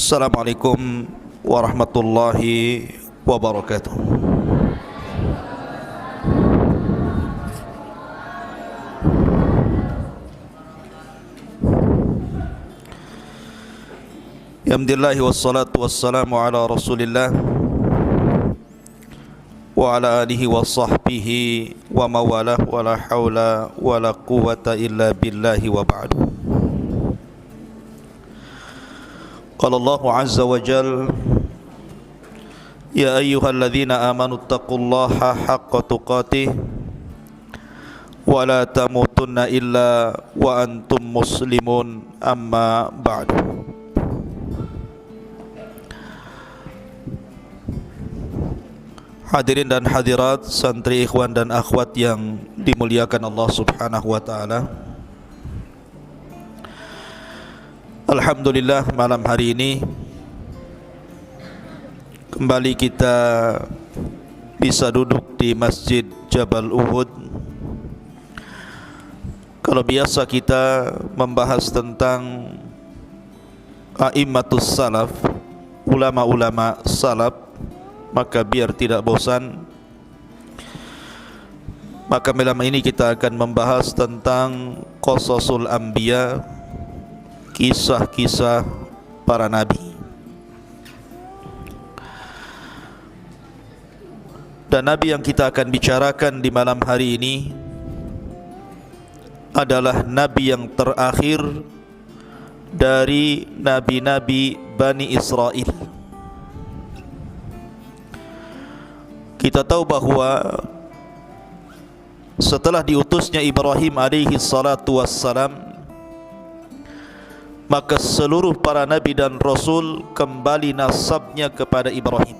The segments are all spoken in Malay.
Assalamualaikum warahmatullahi wabarakatuh. Alhamdulillah wassalatu wassalamu ala Rasulillah wa ala alihi wa sahbihi wa mawalah wa la hawla wa la quwwata illa billahi wa ba'du. Qala Allah azza wa jal, ya ayyuhalladzina amanu taqullaha haqqa tuqatih wa la tamutunna illa wa antum muslimun, amma ba'du. Hadirin dan hadirat, santri, ikhwan dan akhwat yang dimuliakan Allah subhanahu wa ta'ala, alhamdulillah malam hari ini kembali kita bisa duduk di Masjid Jabal Uhud. Kalau biasa kita membahas tentang a'immatus salaf, ulama-ulama salaf, maka biar tidak bosan, maka malam ini kita akan membahas tentang qasasul anbiya, kisah-kisah para nabi. Dan nabi yang kita akan bicarakan di malam hari ini adalah nabi yang terakhir dari nabi-nabi Bani Israel. Kita tahu bahwa setelah diutusnya Ibrahim alaihi salatu wassalam, maka seluruh para nabi dan rasul kembali nasabnya kepada Ibrahim.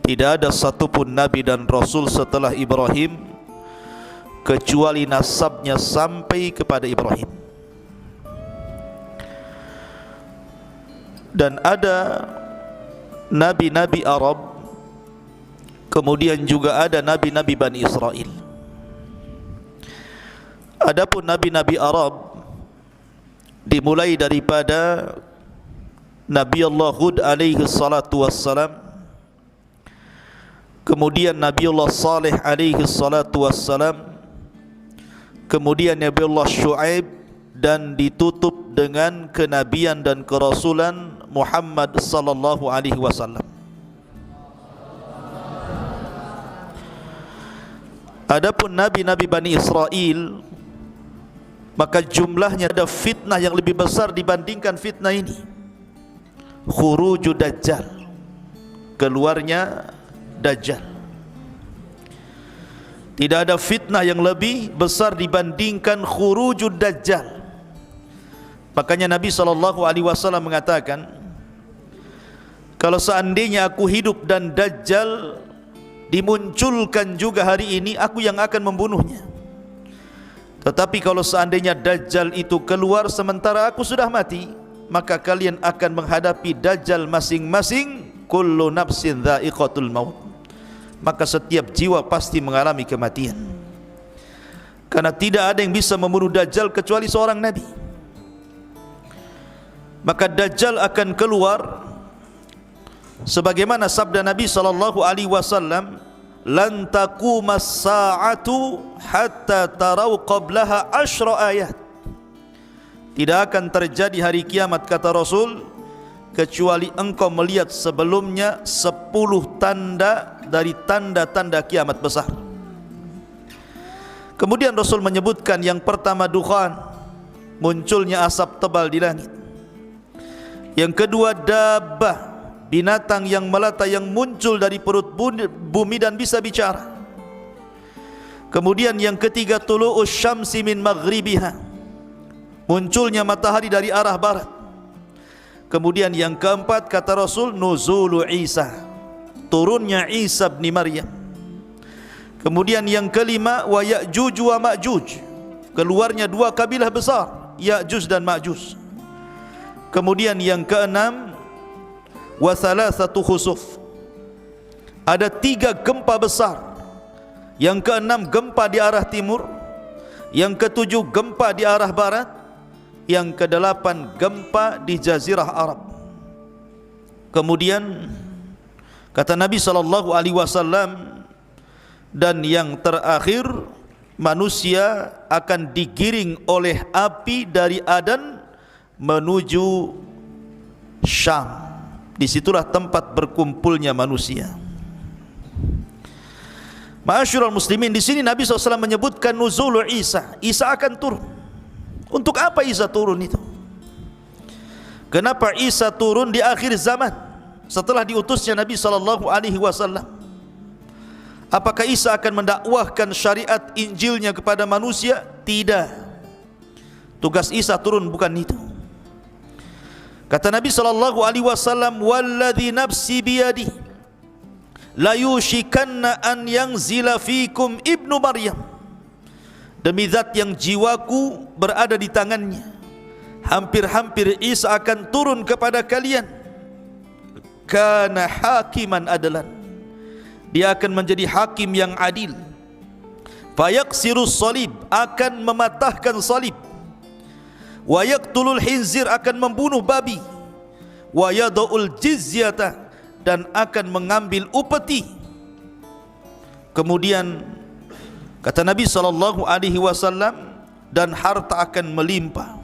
Tidak ada satupun nabi dan rasul setelah Ibrahim kecuali nasabnya sampai kepada Ibrahim. Dan ada nabi-nabi Arab, kemudian juga ada nabi-nabi Bani Israel. Adapun nabi-nabi Arab dimulai daripada Nabi Allah Hud alaihi salatu wassalam, kemudian Nabi Allah Saleh alaihi salatu wassalam, kemudian Nabi Allah Shu'aib, dan ditutup dengan kenabian dan kerasulan Muhammad sallallahu alaihi wasallam. Adapun nabi-nabi Bani Israel, maka jumlahnya ada fitnah yang lebih besar dibandingkan fitnah ini. Khurujud Dajjal, keluarnya Dajjal. Tidak ada fitnah yang lebih besar dibandingkan khurujud Dajjal. Makanya Nabi SAW mengatakan, kalau seandainya aku hidup dan Dajjal dimunculkan juga hari ini, aku yang akan membunuhnya. Tetapi kalau seandainya Dajjal itu keluar sementara aku sudah mati, maka kalian akan menghadapi Dajjal masing-masing. Kullu nafsin dha'iqatul maut, maka setiap jiwa pasti mengalami kematian. Karena tidak ada yang bisa membunuh Dajjal kecuali seorang nabi. Maka Dajjal akan keluar sebagaimana sabda Nabi SAW, lan taqumas sa'atu hatta tarau qablaha 10 ayat. Tidak akan terjadi hari kiamat, kata Rasul, kecuali engkau melihat sebelumnya 10 tanda dari tanda-tanda kiamat besar. Kemudian Rasul menyebutkan yang pertama dukhan, munculnya asap tebal di langit. Yang kedua dabbah, binatang yang melata yang muncul dari perut bumi dan bisa bicara. Kemudian yang ketiga tulu'us syamsi min maghribiha, munculnya matahari dari arah barat. Kemudian yang keempat, kata Rasul, nuzulu Isa, turunnya Isa bin Maryam. Kemudian yang kelima, wa Ya'juj wa Ma'juj, keluarnya dua kabilah besar, Ya'juj dan Ma'juj. Kemudian yang keenam, wa thalathatu khusuf, ada 3 gempa besar. Yang keenam gempa di arah timur, yang ketujuh gempa di arah barat, yang ke-8 gempa di Jazirah Arab. Kemudian kata Nabi SAW, dan yang terakhir manusia akan digiring oleh api dari Adan menuju Syam. Disitulah tempat berkumpulnya manusia. Ma'asyiral muslimin, di sini Nabi SAW menyebutkan nuzul Isa. Isa akan turun. Untuk apa Isa turun itu? Kenapa Isa turun di akhir zaman setelah diutusnya Nabi SAW? Apakah Isa akan mendakwahkan syariat Injilnya kepada manusia? Tidak. Tugas Isa turun bukan itu. Kata Nabi SAW, "Walladzi nafsi biyadi la yushikanna an yanzila fikum ibnu Maryam." Demi zat yang jiwaku berada di tangannya, hampir-hampir Isa akan turun kepada kalian. Kana hakiman adalan, dia akan menjadi hakim yang adil. Fayaksirus salib, akan mematahkan salib. Wa yaqtulul khinzir, akan membunuh babi. Wa yada'ul jizyata, dan akan mengambil upeti. Kemudian kata Nabi SAW, dan harta akan melimpah,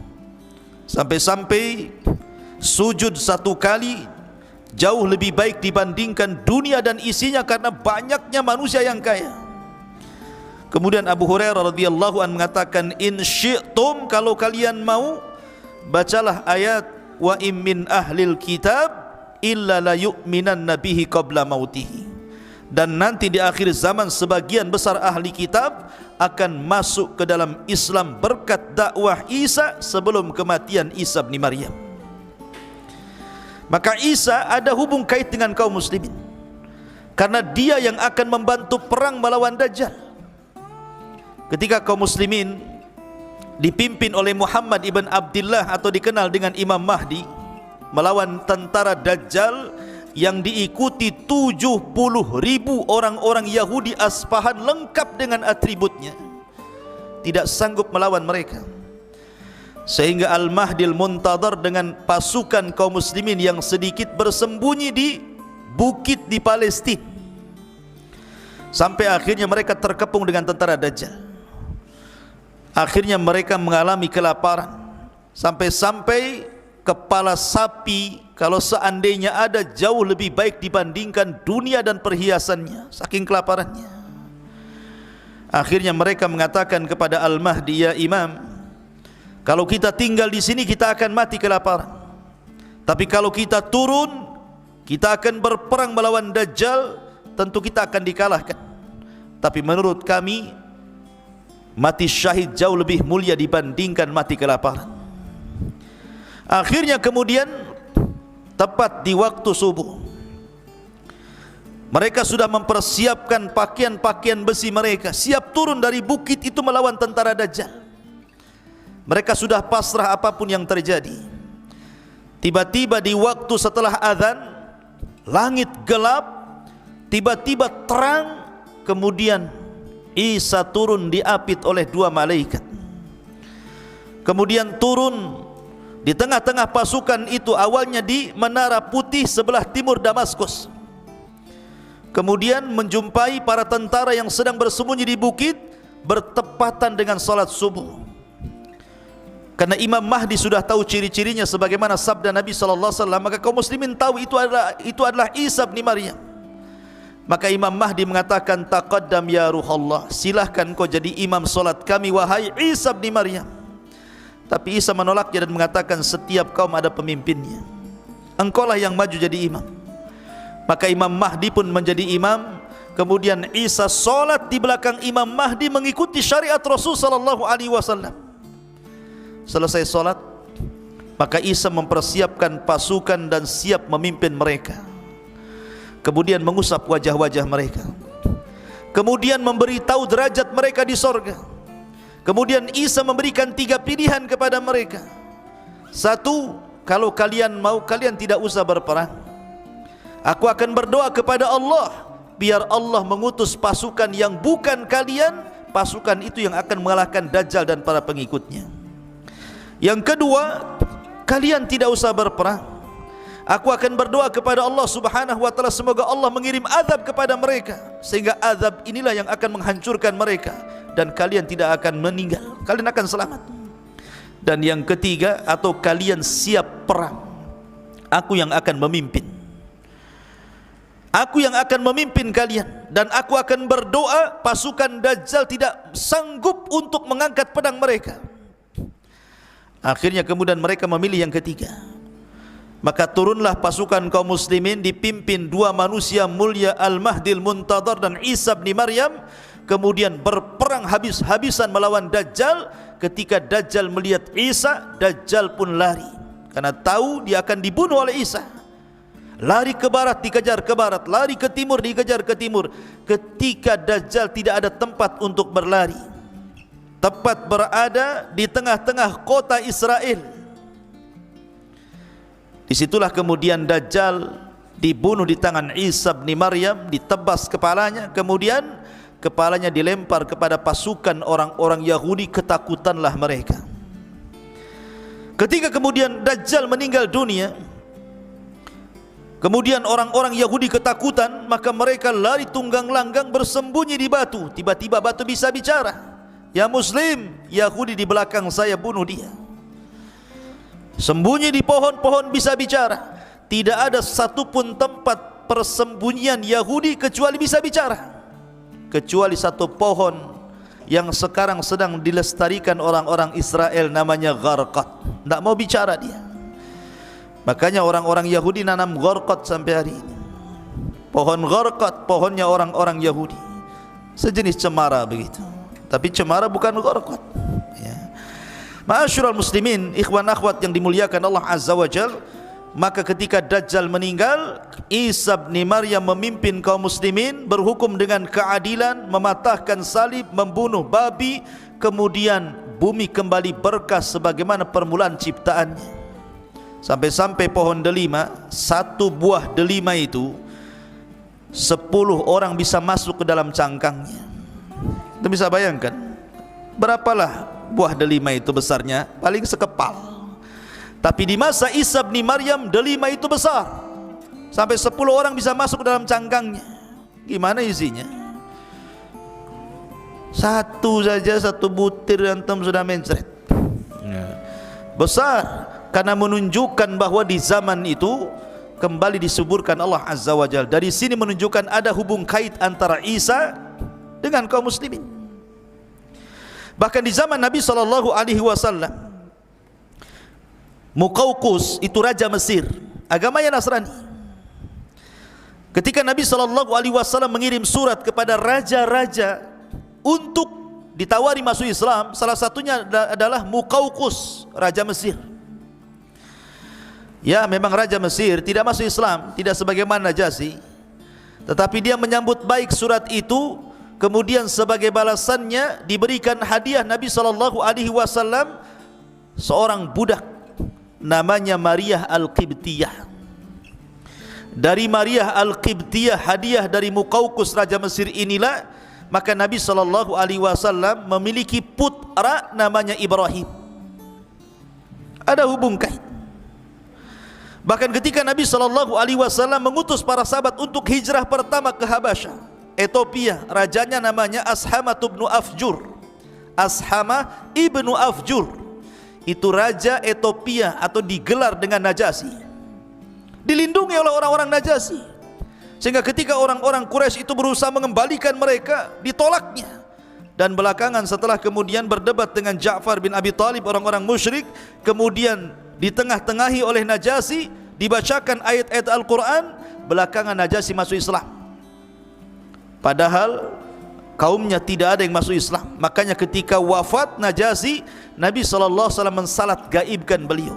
sampai-sampai sujud satu kali jauh lebih baik dibandingkan dunia dan isinya, karena banyaknya manusia yang kaya. Kemudian Abu Hurairah radhiyallahu anhu mengatakan, "In syi'tum, kalau kalian mau, bacalah ayat wa im min ahlil kitab illa la yu'minanna bihi qabla mautihi." Dan nanti di akhir zaman sebagian besar ahli kitab akan masuk ke dalam Islam berkat dakwah Isa sebelum kematian Isa bin Maryam. Maka Isa ada hubung kait dengan kaum muslimin, karena dia yang akan membantu perang melawan Dajjal. Ketika kaum muslimin dipimpin oleh Muhammad ibn Abdullah atau dikenal dengan Imam Mahdi melawan tentara Dajjal yang diikuti 70.000 orang-orang Yahudi Asfahan lengkap dengan atributnya, tidak sanggup melawan mereka. Sehingga Al-Mahdil Muntadhar dengan pasukan kaum muslimin yang sedikit bersembunyi di bukit di Palestina, sampai akhirnya mereka terkepung dengan tentara Dajjal. Akhirnya mereka mengalami kelaparan, sampai-sampai kepala sapi kalau seandainya ada jauh lebih baik dibandingkan dunia dan perhiasannya, saking kelaparannya. Akhirnya mereka mengatakan kepada Al-Mahdi, "Ya Imam, kalau kita tinggal di sini kita akan mati kelaparan. Tapi kalau kita turun, kita akan berperang melawan Dajjal, tentu kita akan dikalahkan. Tapi menurut kami, mati syahid jauh lebih mulia dibandingkan mati kelaparan." Akhirnya kemudian tepat di waktu subuh, mereka sudah mempersiapkan pakaian-pakaian besi mereka, siap turun dari bukit itu melawan tentara Dajjal. Mereka sudah pasrah apapun yang terjadi. Tiba-tiba di waktu setelah azan, langit gelap, tiba-tiba terang, kemudian Isa turun diapit oleh 2 malaikat. Kemudian turun di tengah-tengah pasukan itu, awalnya di Menara Putih sebelah timur Damaskus. Kemudian menjumpai para tentara yang sedang bersembunyi di bukit bertepatan dengan salat subuh. Karena Imam Mahdi sudah tahu ciri-cirinya sebagaimana sabda Nabi SAW, maka kaum muslimin tahu itu adalah Isa bin Maryam. Maka Imam Mahdi mengatakan, "Taqaddam ya Ruhallah, silahkan kau jadi imam salat kami wahai Isa bin Maryam." Tapi Isa menolaknya dan mengatakan, "Setiap kaum ada pemimpinnya, engkaulah yang maju jadi imam." Maka Imam Mahdi pun menjadi imam. Kemudian Isa solat di belakang Imam Mahdi mengikuti syariat Rasul sallallahu alaihi wasallam. Selesai solat, maka Isa mempersiapkan pasukan dan siap memimpin mereka. Kemudian mengusap wajah-wajah mereka, kemudian memberitahu derajat mereka di sorga. Kemudian Isa memberikan 3 pilihan kepada mereka. 1, kalau kalian mau, kalian tidak usah berperang. Aku akan berdoa kepada Allah, biar Allah mengutus pasukan yang bukan kalian, pasukan itu yang akan mengalahkan Dajjal dan para pengikutnya. Yang kedua, kalian tidak usah berperang. Aku akan berdoa kepada Allah Subhanahu wa taala semoga Allah mengirim azab kepada mereka, sehingga azab inilah yang akan menghancurkan mereka dan kalian tidak akan meninggal. Kalian akan selamat. Dan yang ketiga, atau kalian siap perang. Aku yang akan memimpin. Aku yang akan memimpin kalian, dan aku akan berdoa pasukan Dajjal tidak sanggup untuk mengangkat pedang mereka. Akhirnya kemudian mereka memilih yang ketiga. Maka turunlah pasukan kaum muslimin dipimpin dua manusia mulia, Al-Mahdil Muntadhar dan Isa bin Maryam, kemudian berperang habis-habisan melawan Dajjal. Ketika Dajjal melihat Isa, Dajjal pun lari karena tahu dia akan dibunuh oleh Isa. Lari ke barat, dikejar ke barat, lari ke timur, dikejar ke timur. Ketika Dajjal tidak ada tempat untuk berlari, tepat berada di tengah-tengah kota Israel. Disitulah kemudian Dajjal dibunuh di tangan Isa bin Maryam, ditebas kepalanya, kemudian kepalanya dilempar kepada pasukan orang-orang Yahudi, ketakutanlah mereka. Ketika kemudian Dajjal meninggal dunia, kemudian orang-orang Yahudi ketakutan, maka mereka lari tunggang langgang bersembunyi di batu. Tiba-tiba batu bisa bicara. Ya Muslim, Yahudi di belakang saya, bunuh dia. Sembunyi di pohon-pohon bisa bicara. Tidak ada satupun tempat persembunyian Yahudi kecuali bisa bicara, kecuali satu pohon yang sekarang sedang dilestarikan orang-orang Israel, namanya Gharqad. Tidak mau bicara dia. Makanya orang-orang Yahudi nanam Gharqad sampai hari ini. Pohon Gharqad, pohonnya orang-orang Yahudi, sejenis cemara begitu, tapi cemara bukan Gharqad. Ma'asyiral muslimin, ikhwan akhwat yang dimuliakan Allah Azza wa Jal, maka ketika Dajjal meninggal, Isa bin Maryam memimpin kaum muslimin, berhukum dengan keadilan, mematahkan salib, membunuh babi, kemudian bumi kembali berkah sebagaimana permulaan ciptaannya. Sampai-sampai pohon delima, satu buah delima itu 10 orang bisa masuk ke dalam cangkangnya. Kita bisa bayangkan berapalah buah delima itu besarnya, paling sekepal. Tapi di masa Isa bin Maryam, delima itu besar, sampai 10 orang bisa masuk ke dalam cangkangnya. Gimana isinya? Satu saja, satu butir antum sudah mencret. Besar, karena menunjukkan bahwa di zaman itu kembali disuburkan Allah Azza wa Jalla. Dari sini menunjukkan ada hubung kait antara Isa dengan kaum muslimin. Bahkan di zaman Nabi SAW, Muqawqus itu raja Mesir, agamanya Nasrani. Ketika Nabi SAW mengirim surat kepada raja-raja untuk ditawari masuk Islam, salah satunya adalah Muqawqus, raja Mesir. Ya, memang raja Mesir tidak masuk Islam, tidak sebagaimana Najasyi, tetapi dia menyambut baik surat itu. Kemudian sebagai balasannya diberikan hadiah Nabi SAW seorang budak namanya Maryah Al-Qibtiyah. Dari Maryah Al-Qibtiyah, hadiah dari Muqawqus raja Mesir inilah, maka Nabi SAW memiliki putra namanya Ibrahim. Ada hubung kait. Bahkan ketika Nabi SAW mengutus para sahabat untuk hijrah pertama ke Habasyah, Ethiopia, rajanya namanya Ashama ibnu Afjur. Ashama ibnu Afjur itu raja Ethiopia, atau digelar dengan Najasyi, dilindungi oleh orang-orang Najasyi, sehingga ketika orang-orang Quraisy itu berusaha mengembalikan mereka, ditolaknya. Dan belakangan setelah kemudian berdebat dengan Ja'far bin Abi Thalib, orang-orang musyrik, kemudian ditengah-tengahi oleh Najasyi, dibacakan ayat-ayat Al-Quran, belakangan Najasyi masuk Islam. Padahal kaumnya tidak ada yang masuk Islam. Makanya ketika wafat Najasyi, Nabi SAW mensalat gaibkan beliau.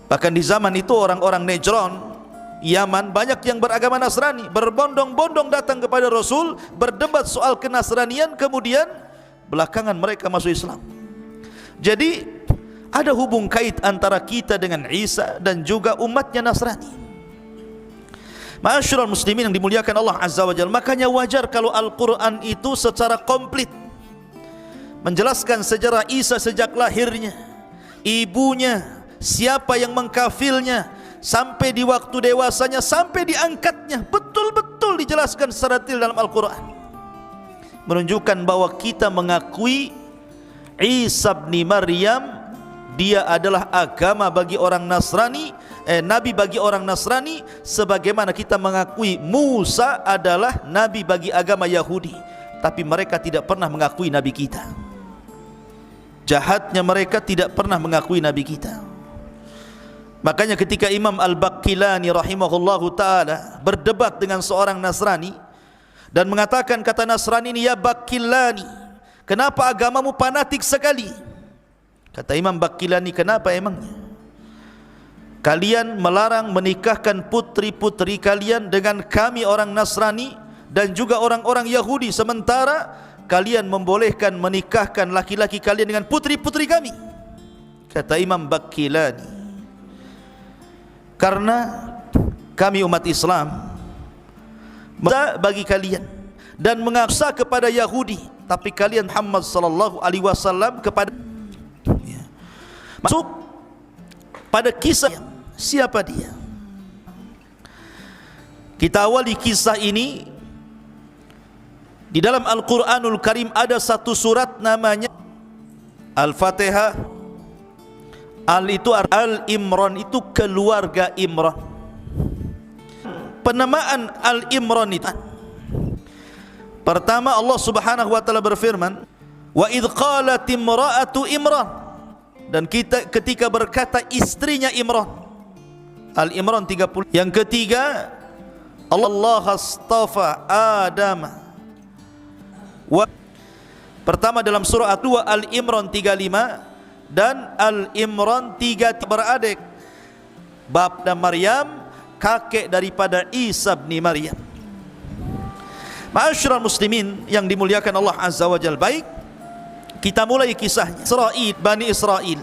Bahkan di zaman itu orang-orang Najran, Yaman, banyak yang beragama Nasrani, berbondong-bondong datang kepada Rasul, berdebat soal kenasranian, kemudian belakangan mereka masuk Islam. Jadi ada hubung kait antara kita dengan Isa dan juga umatnya Nasrani. Ma'asyiral muslimin yang dimuliakan Allah Azza wa Jalla, makanya wajar kalau Al-Quran itu secara komplit menjelaskan sejarah Isa sejak lahirnya, ibunya, siapa yang mengkafilnya, sampai di waktu dewasanya, sampai diangkatnya, betul-betul dijelaskan secara detail dalam Al-Quran, menunjukkan bahwa kita mengakui Isa bin Maryam dia adalah agama bagi orang Nasrani, nabi bagi orang Nasrani, sebagaimana kita mengakui Musa adalah nabi bagi agama Yahudi. Tapi mereka tidak pernah mengakui nabi kita. Jahatnya mereka tidak pernah mengakui nabi kita. Makanya ketika Imam Al-Baqillani rahimahullahu ta'ala berdebat dengan seorang Nasrani dan mengatakan, kata Nasrani ini, ya Baqillani, kenapa agamamu fanatik sekali? Kata Imam Baqillani, kenapa emangnya? Kalian melarang menikahkan putri-putri kalian dengan kami orang Nasrani dan juga orang-orang Yahudi, sementara kalian membolehkan menikahkan laki-laki kalian dengan putri-putri kami. Kata Imam Baqillani, karena kami umat Islam bagi kalian dan mengaksa kepada Yahudi, tapi kalian Muhammad sallallahu alaihi wasallam kepada masuk pada kisah. Siapa dia? Kita awali kisah ini di dalam Al-Quranul Karim. Ada satu surat namanya Al-Fatihah. Al-Imran itu keluarga Imran. Penamaan Al-Imran itu, pertama Allah Subhanahu wa taala berfirman, wa idh qalat imra'atu Imran, dan ketika berkata istrinya Imran. Al-Imran 30. Yang ketiga, Allah astafa Adam. Pertama dalam surah 2 Al-Imran 35 dan Al-Imran 3 beradik, bab dan Maryam, kakek daripada Isa bin Maryam. Ma'asyiral muslimin yang dimuliakan Allah Azza wa Jalla, baik, kita mulai kisahnya. Bani Israel.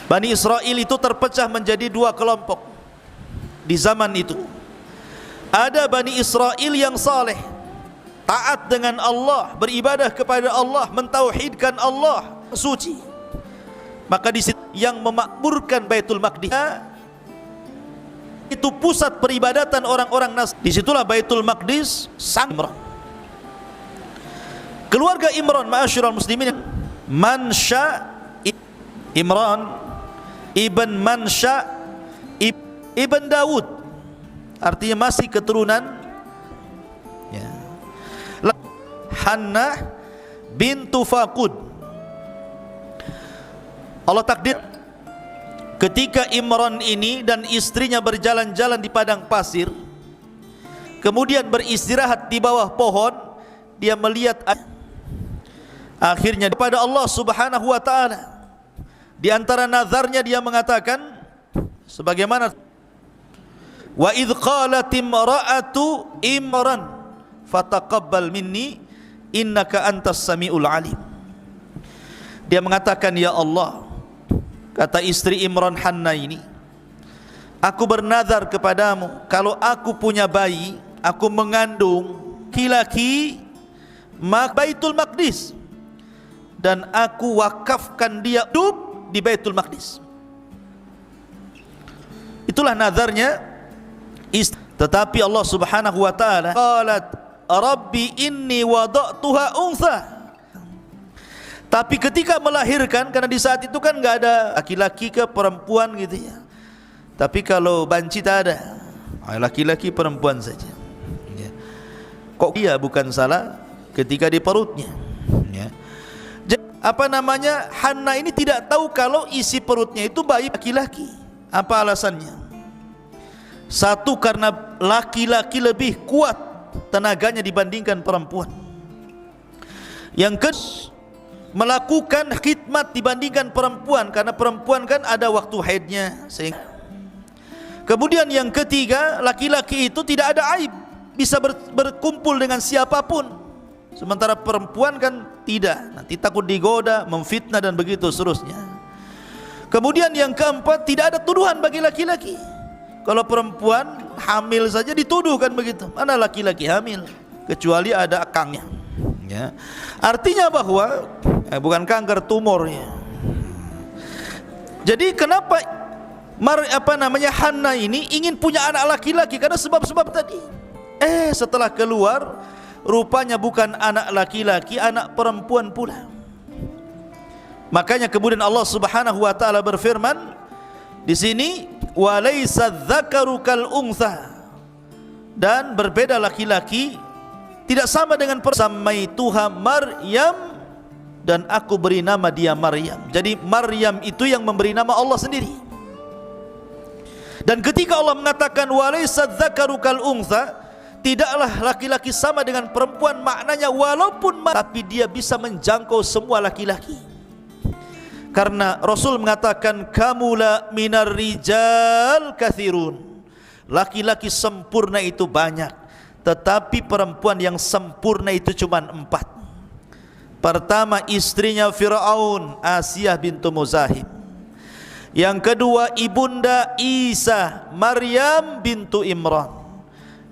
Bani Israel itu terpecah menjadi dua kelompok di zaman itu. Ada Bani Israel yang saleh, taat dengan Allah, beribadah kepada Allah, mentauhidkan Allah, suci. Maka di situ yang memakmurkan Baitul Maqdis, itu pusat peribadatan orang-orang Nasrani. Disitulah Baitul Maqdis sang Imran. Keluarga Imran, ma'asyiral muslimin, Mansha Imran ibn Mansha ibn Daud, artinya masih keturunan ya. Hannah bintu Faqud. Allah takdir ketika Imran ini dan istrinya berjalan-jalan di padang pasir, kemudian beristirahat di bawah pohon, dia melihat akhirnya kepada Allah Subhanahu wa taala. Di antara nazarnya dia mengatakan sebagaimana, wa idh qalat imra'atu Imran fataqabbal minni innaka antas samiul alim. Dia mengatakan, ya Allah, kata istri Imran Hannah ini, aku bernazar kepadamu, kalau aku punya bayi, aku mengandung laki-laki, Baitul Maqdis, dan aku wakafkan dia hidup di Baitul Maqdis. Itulah nazarnya. Tetapi Allah Subhanahu wa taala qalat rabbi inni wada'tuha untha. Tapi ketika melahirkan, karena di saat itu kan enggak ada laki-laki ke perempuan gitu ya. Tapi kalau banci tak ada, laki-laki perempuan saja. Kok dia bukan salah ketika di perutnya ya. Apa namanya, Hannah ini tidak tahu kalau isi perutnya itu bayi laki-laki. Apa alasannya? Satu, karena laki-laki lebih kuat tenaganya dibandingkan perempuan. Yang kedua, melakukan khidmat dibandingkan perempuan, karena perempuan kan ada waktu haidnya. Kemudian yang ketiga, laki-laki itu tidak ada aib, bisa berkumpul dengan siapapun, sementara perempuan kan tidak, nanti takut digoda, memfitnah dan begitu seterusnya. Kemudian yang keempat, tidak ada tuduhan bagi laki-laki. Kalau perempuan hamil saja dituduh kan begitu, mana laki-laki hamil, kecuali ada akangnya ya. Artinya bahwa bukan kanker, tumornya Jadi kenapa Hannah ini ingin punya anak laki-laki? Karena sebab-sebab tadi. Setelah keluar, rupanya bukan anak laki-laki, anak perempuan pula. Makanya kemudian Allah Subhanahu wa taala berfirman di sini, walaysa dzakaru kal untha, dan berbeda laki-laki, tidak sama dengan samaituha Maryam, dan aku beri nama dia Maryam. Jadi Maryam itu yang memberi nama Allah sendiri. Dan ketika Allah mengatakan walaysa dzakaru kal untha, tidaklah laki-laki sama dengan perempuan, maknanya walaupun tapi dia bisa menjangkau semua laki-laki. Karena Rasul mengatakan kamula minar rijal kathirun, laki-laki sempurna itu banyak, tetapi perempuan yang sempurna itu cuma 4. Pertama, istrinya Fir'aun, Asiyah bintu Muzahim. Yang kedua, ibunda Isa, Maryam bintu Imran.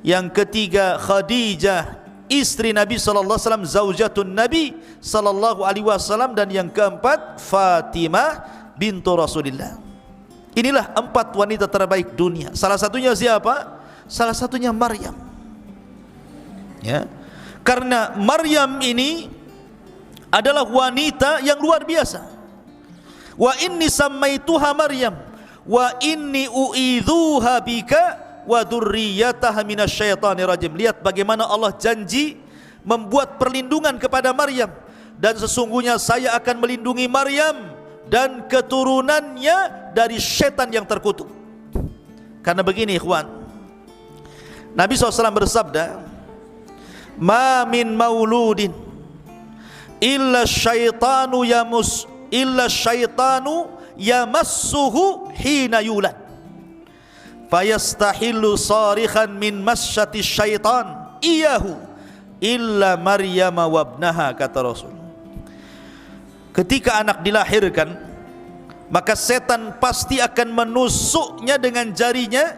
Yang ketiga, Khadijah, istri Nabi sallallahu alaihi wasallam, zaujatun Nabi sallallahu alaihi wasallam. Dan yang keempat, Fatimah bintu Rasulillah. Inilah 4 wanita terbaik dunia. Salah satunya siapa? Salah satunya Maryam. Ya. Karena Maryam ini adalah wanita yang luar biasa. Wa inni sammaituha Maryam wa inni u'idzuha bika wa dzurriyyataha minasyaitonir rajim. Lihat bagaimana Allah janji membuat perlindungan kepada Maryam, dan sesungguhnya saya akan melindungi Maryam dan keturunannya dari setan yang terkutuk. Karena begini ikhwan, Nabi SAW bersabda, ma min mauludin illa syaitanu yamassuhu hina yulad fayastahillu sarikhan min masyati syaitan iyahu illa Maryam wabnaha, kata Rasul. Ketika anak dilahirkan, maka setan pasti akan menusuknya dengan jarinya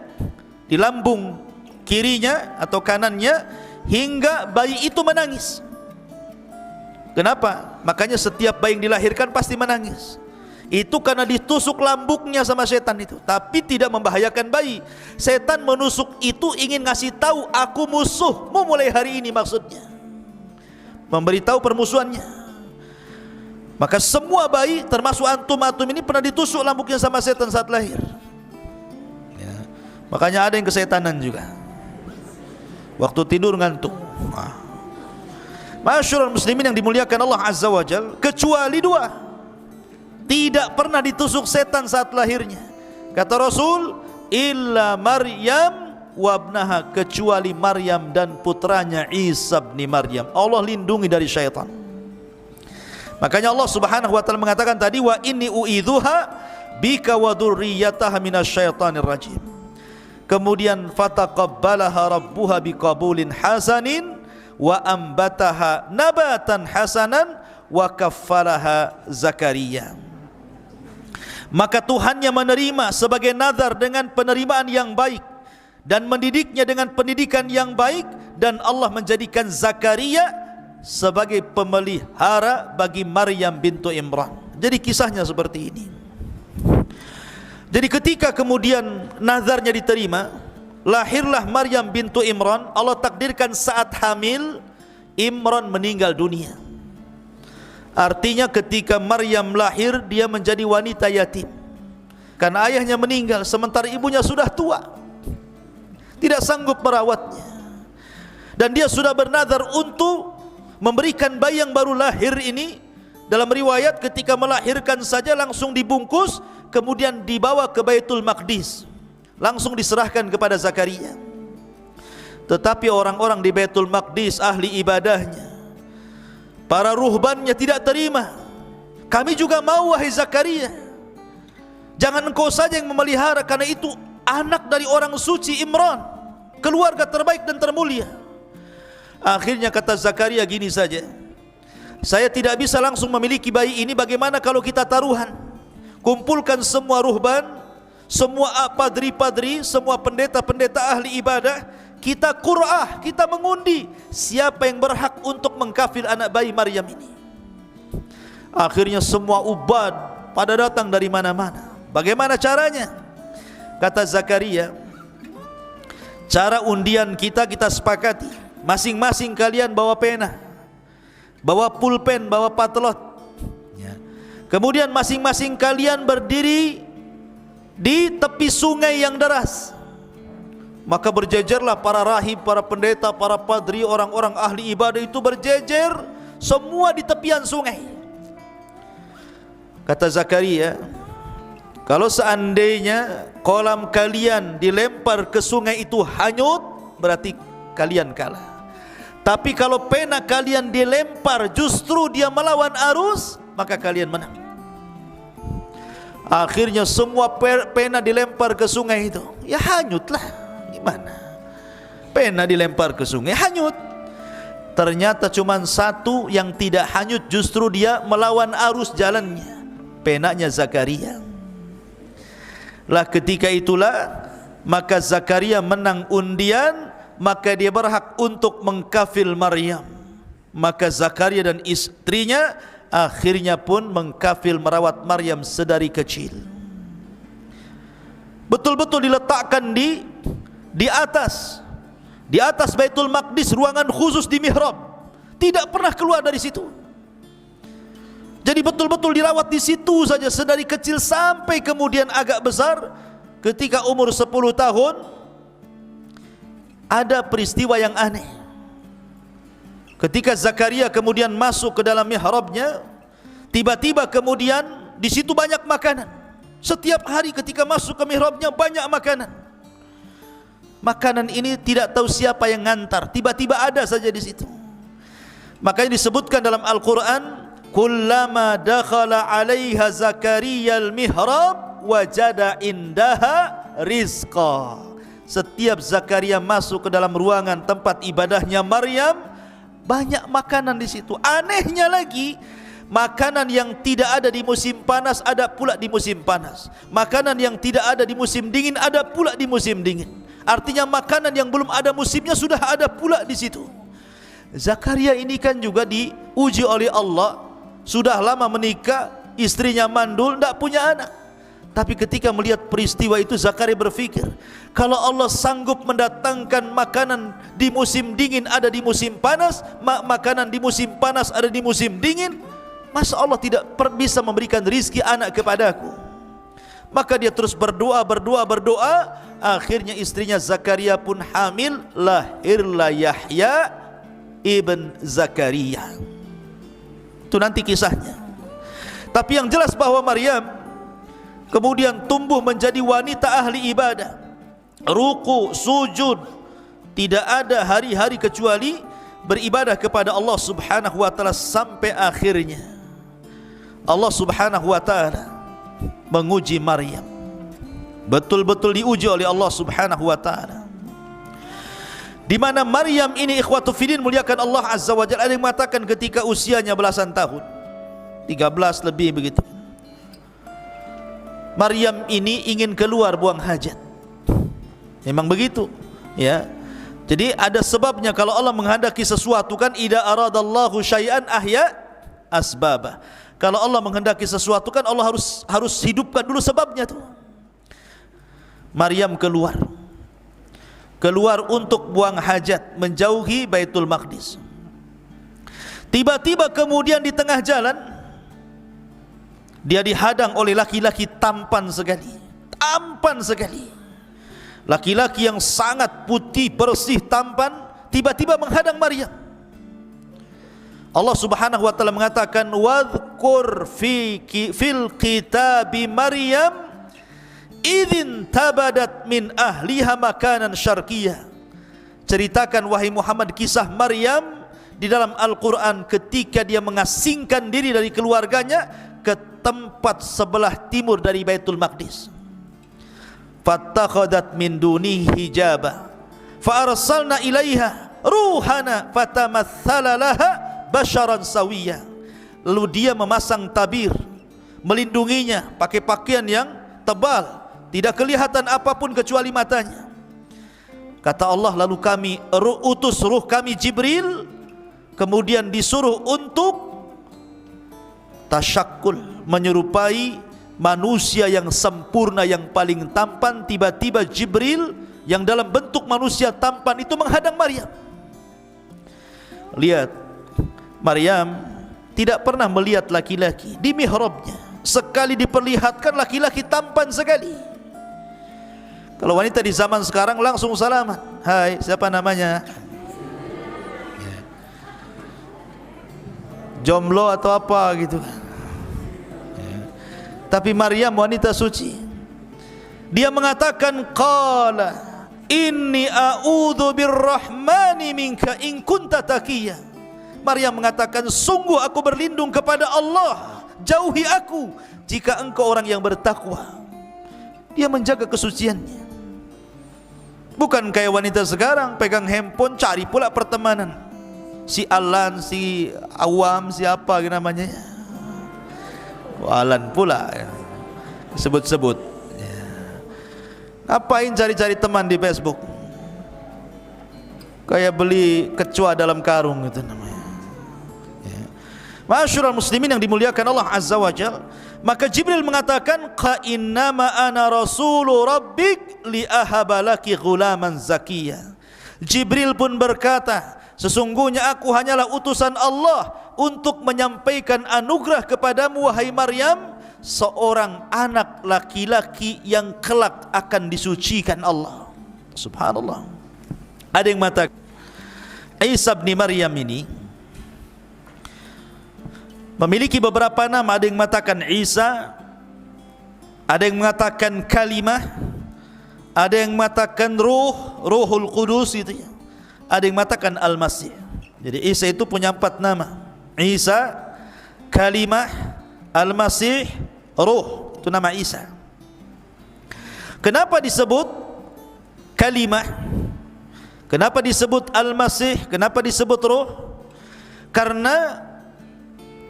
di lambung kirinya atau kanannya hingga bayi itu menangis. Kenapa? Makanya setiap bayi yang dilahirkan pasti menangis. Itu karena ditusuk lambungnya sama setan itu, tapi tidak membahayakan bayi. Setan menusuk itu ingin ngasih tahu, aku musuhmu mulai hari ini, maksudnya memberitahu permusuhannya. Maka semua bayi termasuk antum ini pernah ditusuk lambungnya sama setan saat lahir. Ya. Makanya ada yang kesetanan juga, waktu tidur ngantuk. Masyarul muslimin yang dimuliakan Allah Azza wa Jal, kecuali 2 tidak pernah ditusuk setan saat lahirnya. Kata Rasul, illa Maryam wabnaha, kecuali Maryam dan putranya Isa bin Maryam. Allah lindungi dari syaitan. Makanya Allah Subhanahu wa taala mengatakan tadi, wa inni u'idzuha bika wa dzurriyyataha minasyaitonir rajim. Kemudian fataqabbalaha rabbuha biqabulin hasanin wa ambataha nabatan hasanan wa kaffalaha Zakaria. Maka Tuhannya menerima sebagai nazar dengan penerimaan yang baik dan mendidiknya dengan pendidikan yang baik, dan Allah menjadikan Zakaria sebagai pemelihara bagi Maryam bintu Imran. Jadi kisahnya seperti ini. Jadi ketika kemudian nazarnya diterima, lahirlah Maryam bintu Imran. Allah takdirkan saat hamil, Imran meninggal dunia. Artinya ketika Maryam lahir, dia menjadi wanita yatim karena ayahnya meninggal, sementara ibunya sudah tua, tidak sanggup merawatnya. Dan dia sudah bernazar untuk memberikan bayi yang baru lahir ini. Dalam riwayat ketika melahirkan saja langsung dibungkus, kemudian dibawa ke Baitul Maqdis, langsung diserahkan kepada Zakaria. Tetapi orang-orang di Baitul Maqdis, ahli ibadahnya, para ruhbannya tidak terima. Kami juga mau, wahai Zakaria, jangan engkau saja yang memelihara, karena itu anak dari orang suci Imran, keluarga terbaik dan termulia. Akhirnya kata Zakaria gini saja, saya tidak bisa langsung memiliki bayi ini, bagaimana kalau kita taruhan? Kumpulkan semua ruhban, semua padri-padri, semua pendeta-pendeta ahli ibadah, kita qur'ah, kita mengundi siapa yang berhak untuk mengkafil anak bayi Maryam ini. Akhirnya semua ubad pada datang dari mana-mana, Bagaimana caranya? Kata Zakaria, cara undian kita sepakati. Masing-masing kalian bawa pena, bawa pulpen, bawa patlot. Kemudian masing-masing kalian berdiri di tepi sungai yang deras. Maka berjejerlah para rahib, para pendeta, para padri, orang-orang ahli ibadah itu berjejer semua di tepian sungai. Kata Zakaria, kalau seandainya kolam kalian dilempar ke sungai itu hanyut, berarti kalian kalah. Tapi kalau pena kalian dilempar justru dia melawan arus, maka kalian menang. Akhirnya semua pena dilempar ke sungai itu, ya hanyutlah. Gimana? Pena dilempar ke sungai hanyut. Ternyata cuma satu yang tidak hanyut, justru dia melawan arus jalannya, penanya Zakaria. Lah ketika itulah maka Zakaria menang undian, maka dia berhak untuk mengkafil Maryam. Maka Zakaria dan istrinya akhirnya pun mengkafil merawat Maryam sedari kecil. Betul-betul diletakkan di atas Baitul Maqdis, ruangan khusus di mihrab. Tidak pernah keluar dari situ. Jadi betul-betul dirawat di situ saja sedari kecil sampai kemudian agak besar. Ketika umur 10 tahun, ada peristiwa yang aneh. Ketika Zakaria kemudian masuk ke dalam mihrabnya, tiba-tiba kemudian di situ banyak makanan. Setiap hari ketika masuk ke mihrabnya banyak makanan. Makanan ini tidak tahu siapa yang ngantar, tiba-tiba ada saja di situ. Makanya disebutkan dalam Al-Quran, kullama dakhala 'alaiha Zakaria al-mihrab wajada indaha rizqa. Setiap Zakaria masuk ke dalam ruangan tempat ibadahnya Maryam, banyak makanan di situ. Anehnya lagi, makanan yang tidak ada di musim panas ada pula di musim panas. Makanan yang tidak ada di musim dingin ada pula di musim dingin. Artinya makanan yang belum ada musimnya sudah ada pula di situ. Zakaria ini kan juga diuji oleh Allah. Sudah lama menikah, istrinya mandul, tidak punya anak. Tapi ketika melihat peristiwa itu, Zakaria berpikir, kalau Allah sanggup mendatangkan makanan di musim dingin ada di musim panas, makanan di musim panas ada di musim dingin, masa Allah tidak bisa memberikan rizki anak kepadaku? Maka dia terus berdoa. Akhirnya istrinya Zakaria pun hamil, lahirlah Yahya ibn Zakaria. Itu nanti kisahnya. Tapi yang jelas bahwa Maryam kemudian tumbuh menjadi wanita ahli ibadah, ruku, sujud, tidak ada hari-hari kecuali beribadah kepada Allah Subhanahu wa taala sampai akhirnya Allah Subhanahu wa taala menguji Maryam. Betul-betul diuji oleh Allah Subhanahu wa taala. Di mana Maryam ini ikhwatu fillah muliakan Allah Azza wa Jalla, ada yang mengatakan ketika usianya belasan tahun, 13 lebih begitu, Maryam ini ingin keluar buang hajat. Memang begitu, ya. Jadi ada sebabnya kalau Allah menghendaki sesuatu kan, idza aradallahu syai'an ahya asbaba. Kalau Allah menghendaki sesuatu kan Allah harus hidupkan dulu sebabnya tuh. Maryam keluar untuk buang hajat, menjauhi Baitul Maqdis. Tiba-tiba kemudian di tengah jalan dia dihadang oleh laki-laki tampan sekali. Laki-laki yang sangat putih, bersih, tampan, tiba-tiba menghadang Maryam. Allah Subhanahu wa taala mengatakan, wadhkur fil kitabi Maryam idzin tabadat min ahliha makanan syarqiyah. Ceritakan wahai Muhammad kisah Maryam di dalam Al-Quran ketika dia mengasingkan diri dari keluarganya ke tempat sebelah timur dari Baitul Maqdis. Fattakhadat min dunihi hijaba fa arsalna ilaiha ruhana fatamatsala laha basharan sawiyya. Lalu dia memasang tabir melindunginya, pakai pakaian yang tebal, tidak kelihatan apapun kecuali matanya. Kata Allah, lalu kami utus ruh kami Jibril, kemudian disuruh untuk tasyakkul, menyerupai manusia yang sempurna, yang paling tampan, tiba-tiba Jibril yang dalam bentuk manusia tampan itu menghadang Maryam. Lihat, Maryam tidak pernah melihat laki-laki di mihrabnya. Sekali diperlihatkan laki-laki tampan sekali. Kalau wanita di zaman sekarang langsung salaman, hai, siapa namanya? Jomblo atau apa gitu. Tapi Maryam wanita suci, dia mengatakan qala inni a'udzu birrahmani minka in kunta taqiyya. Maryam mengatakan, sungguh aku berlindung kepada Allah, jauhi aku jika engkau orang yang bertakwa. Dia menjaga kesuciannya. Bukan kayak wanita sekarang pegang handphone cari pula pertemanan. Si Alan, si Awam, siapa namanya? Alan pula sebut-sebut. Ngapain cari-cari teman di Facebook? Kayak beli kecoa dalam karung itu namanya. Ma'asyiral muslimin yang dimuliakan Allah Azza wa Jalla, maka Jibril mengatakan, "Qa innama ana rasulu rabbik li ahabalaki ghulaman zakiyya." Jibril pun berkata, sesungguhnya aku hanyalah utusan Allah untuk menyampaikan anugerah kepadamu wahai Maryam, seorang anak laki-laki yang kelak akan disucikan Allah. Subhanallah. Ada yang mengatakan Isa bin Maryam ini memiliki beberapa nama. Ada yang mengatakan Isa, ada yang mengatakan kalimah, ada yang mengatakan Ruhul Qudus itu ya. Ada yang mengatakan Al-Masih. Jadi Isa itu punya 4 nama. Isa, kalimah, Al-Masih, Ruh. Itu nama Isa. Kenapa disebut kalimah? Kenapa disebut Al-Masih? Kenapa disebut Ruh? Karena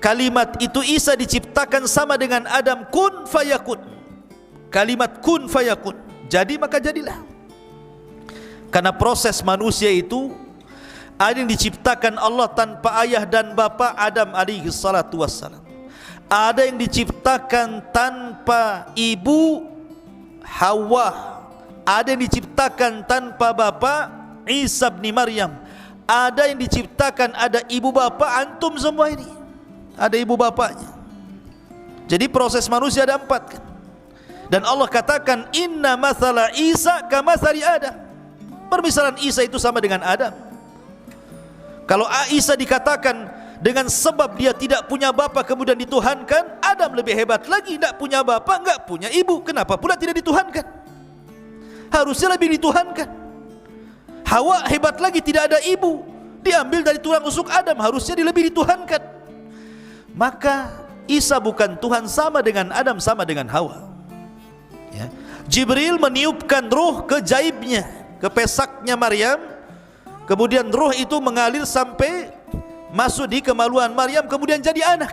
kalimat itu Isa diciptakan sama dengan Adam, kun fayakun. Kalimat kun fayakun, jadi maka jadilah. Karena proses manusia itu ada yang diciptakan Allah tanpa ayah dan bapa, Adam alaihi salatu wassalam. Ada yang diciptakan tanpa ibu, Hawa. Ada yang diciptakan tanpa bapa, Isa bin Maryam. Ada yang diciptakan ada ibu bapa, antum semua ini ada ibu bapaknya. Jadi proses manusia ada 4 kan? Dan Allah katakan inna mathala Isa kamathali Adam. Permisalan Isa itu sama dengan Adam. Kalau Isa dikatakan dengan sebab dia tidak punya bapa kemudian dituhankan, Adam lebih hebat lagi, tidak punya bapa, enggak punya ibu, kenapa pula tidak dituhankan? Harusnya lebih dituhankan. Hawa hebat lagi, tidak ada ibu, diambil dari tulang rusuk Adam, harusnya lebih dituhankan. Maka Isa bukan Tuhan, sama dengan Adam, sama dengan Hawa ya. Jibril meniupkan ruh ke jaibnya, ke pesaknya Maryam, kemudian ruh itu mengalir sampai masuk di kemaluan Maryam, kemudian jadi anak.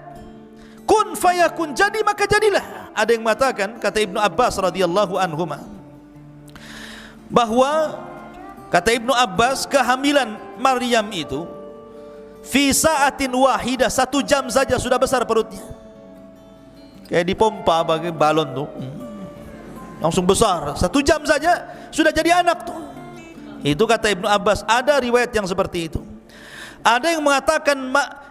Kun fayakun, jadi maka jadilah. Ada yang mengatakan, kata Ibnu Abbas radhiyallahu anhuma, bahwa kata Ibnu Abbas kehamilan Maryam itu fi sa'atin wahidah, 1 jam saja sudah besar perutnya. Kayak dipompa pakai balon tuh, langsung besar. 1 jam saja sudah jadi anak tuh. Itu kata Ibnu Abbas. Ada riwayat yang seperti itu. Ada yang mengatakan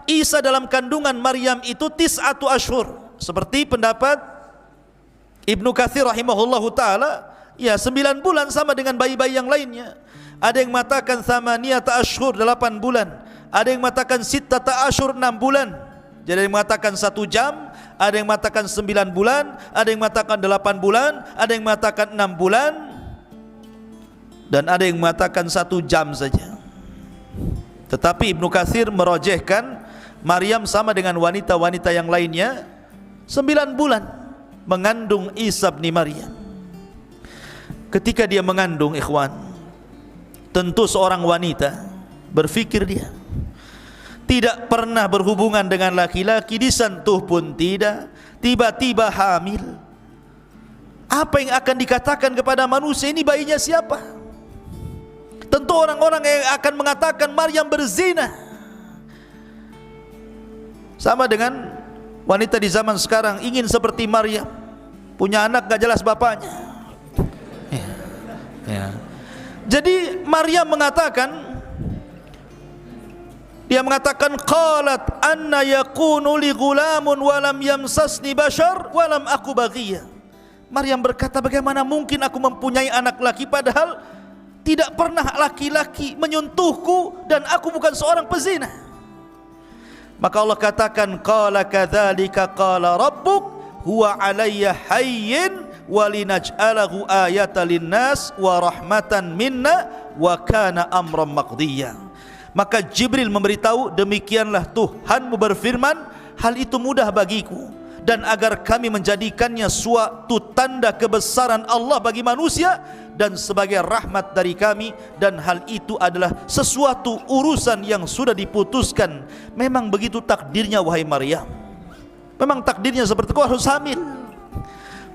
Isa dalam kandungan Maryam itu 9 ashur, seperti pendapat Ibnu Katsir rahimahullahu taala, ya 9 bulan sama dengan bayi-bayi yang lainnya. Ada yang mengatakan 8 ashur, 8 bulan. Ada yang mengatakan 6 ashur, 6 bulan. Jadi ada yang mengatakan 1 jam, ada yang mengatakan 9 bulan, ada yang mengatakan 8 bulan, ada yang mengatakan 6 bulan, dan ada yang mengatakan 1 jam saja. Tetapi Ibnu Katsir merojehkan Maryam sama dengan wanita-wanita yang lainnya 9 bulan mengandung Isa bin Maryam. Ketika dia mengandung, ikhwan, tentu seorang wanita berfikir dia tidak pernah berhubungan dengan laki-laki, disentuh pun tidak, tiba-tiba hamil. Apa yang akan dikatakan kepada manusia, ini bayinya siapa? Tentu orang-orang yang akan mengatakan Maryam berzina. Sama dengan wanita di zaman sekarang ingin seperti Maryam, punya anak gak jelas bapaknya. Ya. Ya. Jadi Maryam mengatakan, dia mengatakan qalat anna yakunu li ghulamun wa lam yamsasni bashar wa lam aku baghiya. Maryam berkata, bagaimana mungkin aku mempunyai anak laki padahal tidak pernah laki-laki menyentuhku dan aku bukan seorang pezina. Maka Allah katakan, qala kadzalika qala rabbuk huwa alayya hayyin wa linaj'alahu ayatan linnas wa rahmatan minna wa kana amran maqdiya. Maka Jibril memberitahu, demikianlah Tuhanmu berfirman, hal itu mudah bagiku, dan agar kami menjadikannya suatu tanda kebesaran Allah bagi manusia dan sebagai rahmat dari kami, dan hal itu adalah sesuatu urusan yang sudah diputuskan. Memang begitu takdirnya wahai Maryam, memang takdirnya seperti kau harus hamil.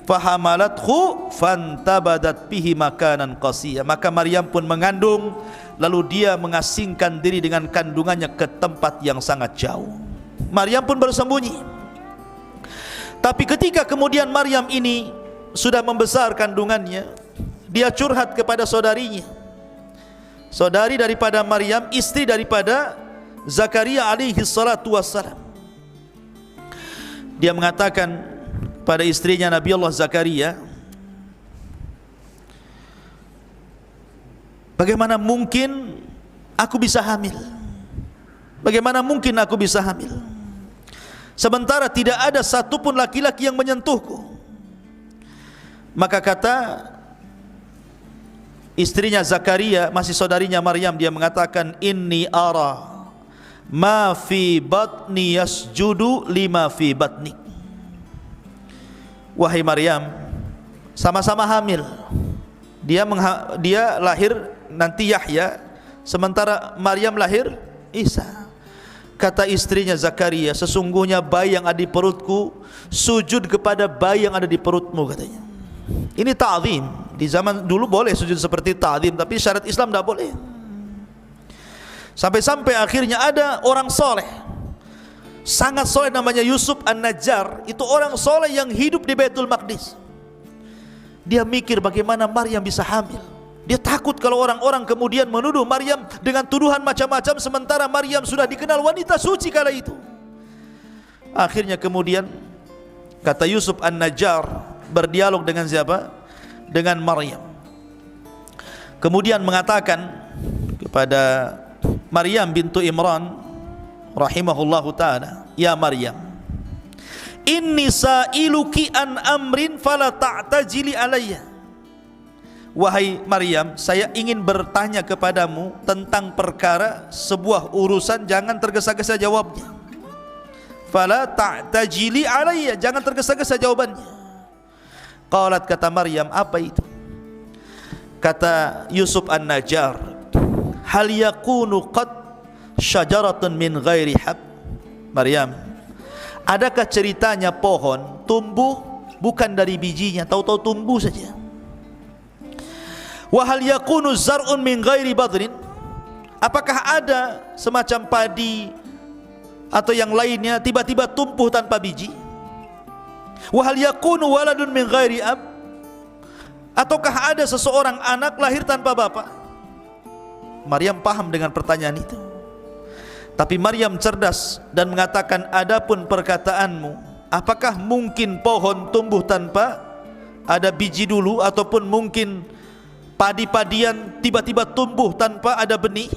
Fahamalathu fantabadat bihi makanan qasiya. Maka Maryam pun mengandung, lalu dia mengasingkan diri dengan kandungannya ke tempat yang sangat jauh. Maryam pun bersembunyi. Tapi ketika kemudian Maryam ini sudah membesar kandungannya, dia curhat kepada saudarinya, saudari daripada Maryam, istri daripada Zakaria alaihi salatu wassalam. Dia mengatakan pada istrinya Nabi Allah Zakaria, bagaimana mungkin aku bisa hamil? Bagaimana mungkin aku bisa hamil? Sementara tidak ada satupun laki-laki yang menyentuhku. Maka kata istrinya Zakaria, masih saudarinya Maryam, dia mengatakan, inni ara ma fi batni yasjudu lima fi batnik. Wahai Maryam, sama-sama hamil. Dia lahir nanti Yahya, sementara Maryam lahir Isa. Kata istrinya Zakaria, sesungguhnya bayi yang ada di perutku sujud kepada bayi yang ada di perutmu, katanya. Ini ta'zim. Di zaman dulu boleh sujud seperti ta'zim, tapi syarat Islam tidak boleh. Sampai-sampai akhirnya ada orang soleh, sangat soleh, namanya Yusuf An-Najjar. Itu orang soleh yang hidup di Baitul Maqdis. Dia mikir bagaimana Maryam bisa hamil. Dia takut kalau orang-orang kemudian menuduh Maryam dengan tuduhan macam-macam, sementara Maryam sudah dikenal wanita suci kala itu. Akhirnya kemudian kata Yusuf An-Najjar berdialog dengan siapa? Dengan Maryam. Kemudian mengatakan kepada Maryam bintu Imran rahimahullahu ta'ala, ya Maryam, inni sa'iluki an amrin fala ta'tajili alayya. Wahai Maryam, saya ingin bertanya kepadamu tentang perkara, sebuah urusan, jangan tergesa-gesa jawabnya. Fala ta'tajili alayya, jangan tergesa-gesa jawabannya. Qalat, kata Maryam, apa itu? Kata Yusuf An-Najjar, hal yakunu qad syajaratun min ghairi hab. Maryam, adakah ceritanya pohon tumbuh bukan dari bijinya, tahu-tahu tumbuh saja? Wa hal yakunu zar'un min ghairi badrin, apakah ada semacam padi atau yang lainnya tiba-tiba tumbuh tanpa biji? Wa hal yakunu waladun min ghairi ab, ataukah ada seseorang anak lahir tanpa bapak? Maryam paham dengan pertanyaan itu. Tapi Maryam cerdas dan mengatakan, adapun perkataanmu, apakah mungkin pohon tumbuh tanpa ada biji dulu, ataupun mungkin padi-padian tiba-tiba tumbuh tanpa ada benih?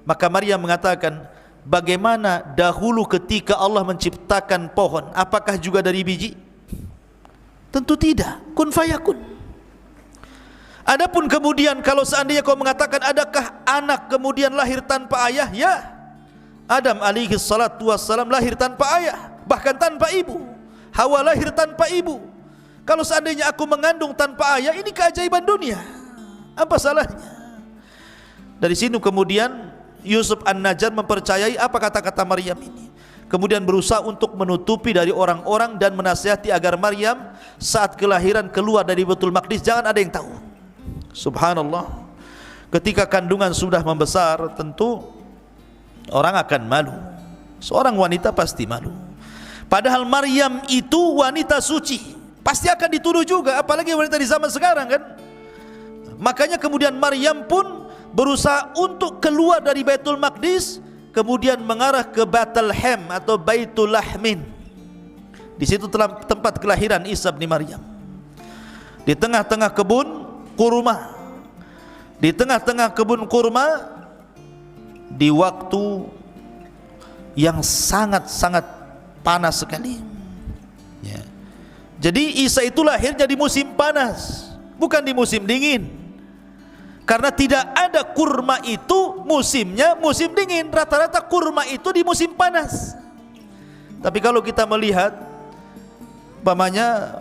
Maka Maryam mengatakan, bagaimana dahulu ketika Allah menciptakan pohon, apakah juga dari biji? Tentu tidak, kun fayakun. Adapun kemudian kalau seandainya kau mengatakan adakah anak kemudian lahir tanpa ayah, ya, Adam alaihi salatu wassalam lahir tanpa ayah, bahkan tanpa ibu. Hawa lahir tanpa ibu. Kalau seandainya aku mengandung tanpa ayah, ini keajaiban dunia, apa salahnya? Dari sini kemudian Yusuf An-Najjar mempercayai apa kata-kata Maryam ini, kemudian berusaha untuk menutupi dari orang-orang dan menasihati agar Maryam saat kelahiran keluar dari Baitul Maqdis jangan ada yang tahu. Subhanallah, ketika kandungan sudah membesar, tentu orang akan malu. Seorang wanita pasti malu. Padahal Maryam itu wanita suci, pasti akan dituduh juga, apalagi wanita di zaman sekarang kan. Makanya kemudian Maryam pun berusaha untuk keluar dari Baitul Maqdis, kemudian mengarah ke Bethlehem atau Baitul Lahmin. Di situ telah tempat kelahiran Isa bin Maryam. Di tengah-tengah kebun kurma. Di tengah-tengah kebun kurma, di waktu yang sangat-sangat panas sekali. Ya. Jadi Isa itu lahirnya di musim panas, bukan di musim dingin. Karena tidak ada kurma itu musimnya musim dingin, rata-rata kurma itu di musim panas. Tapi kalau kita melihat umpamanya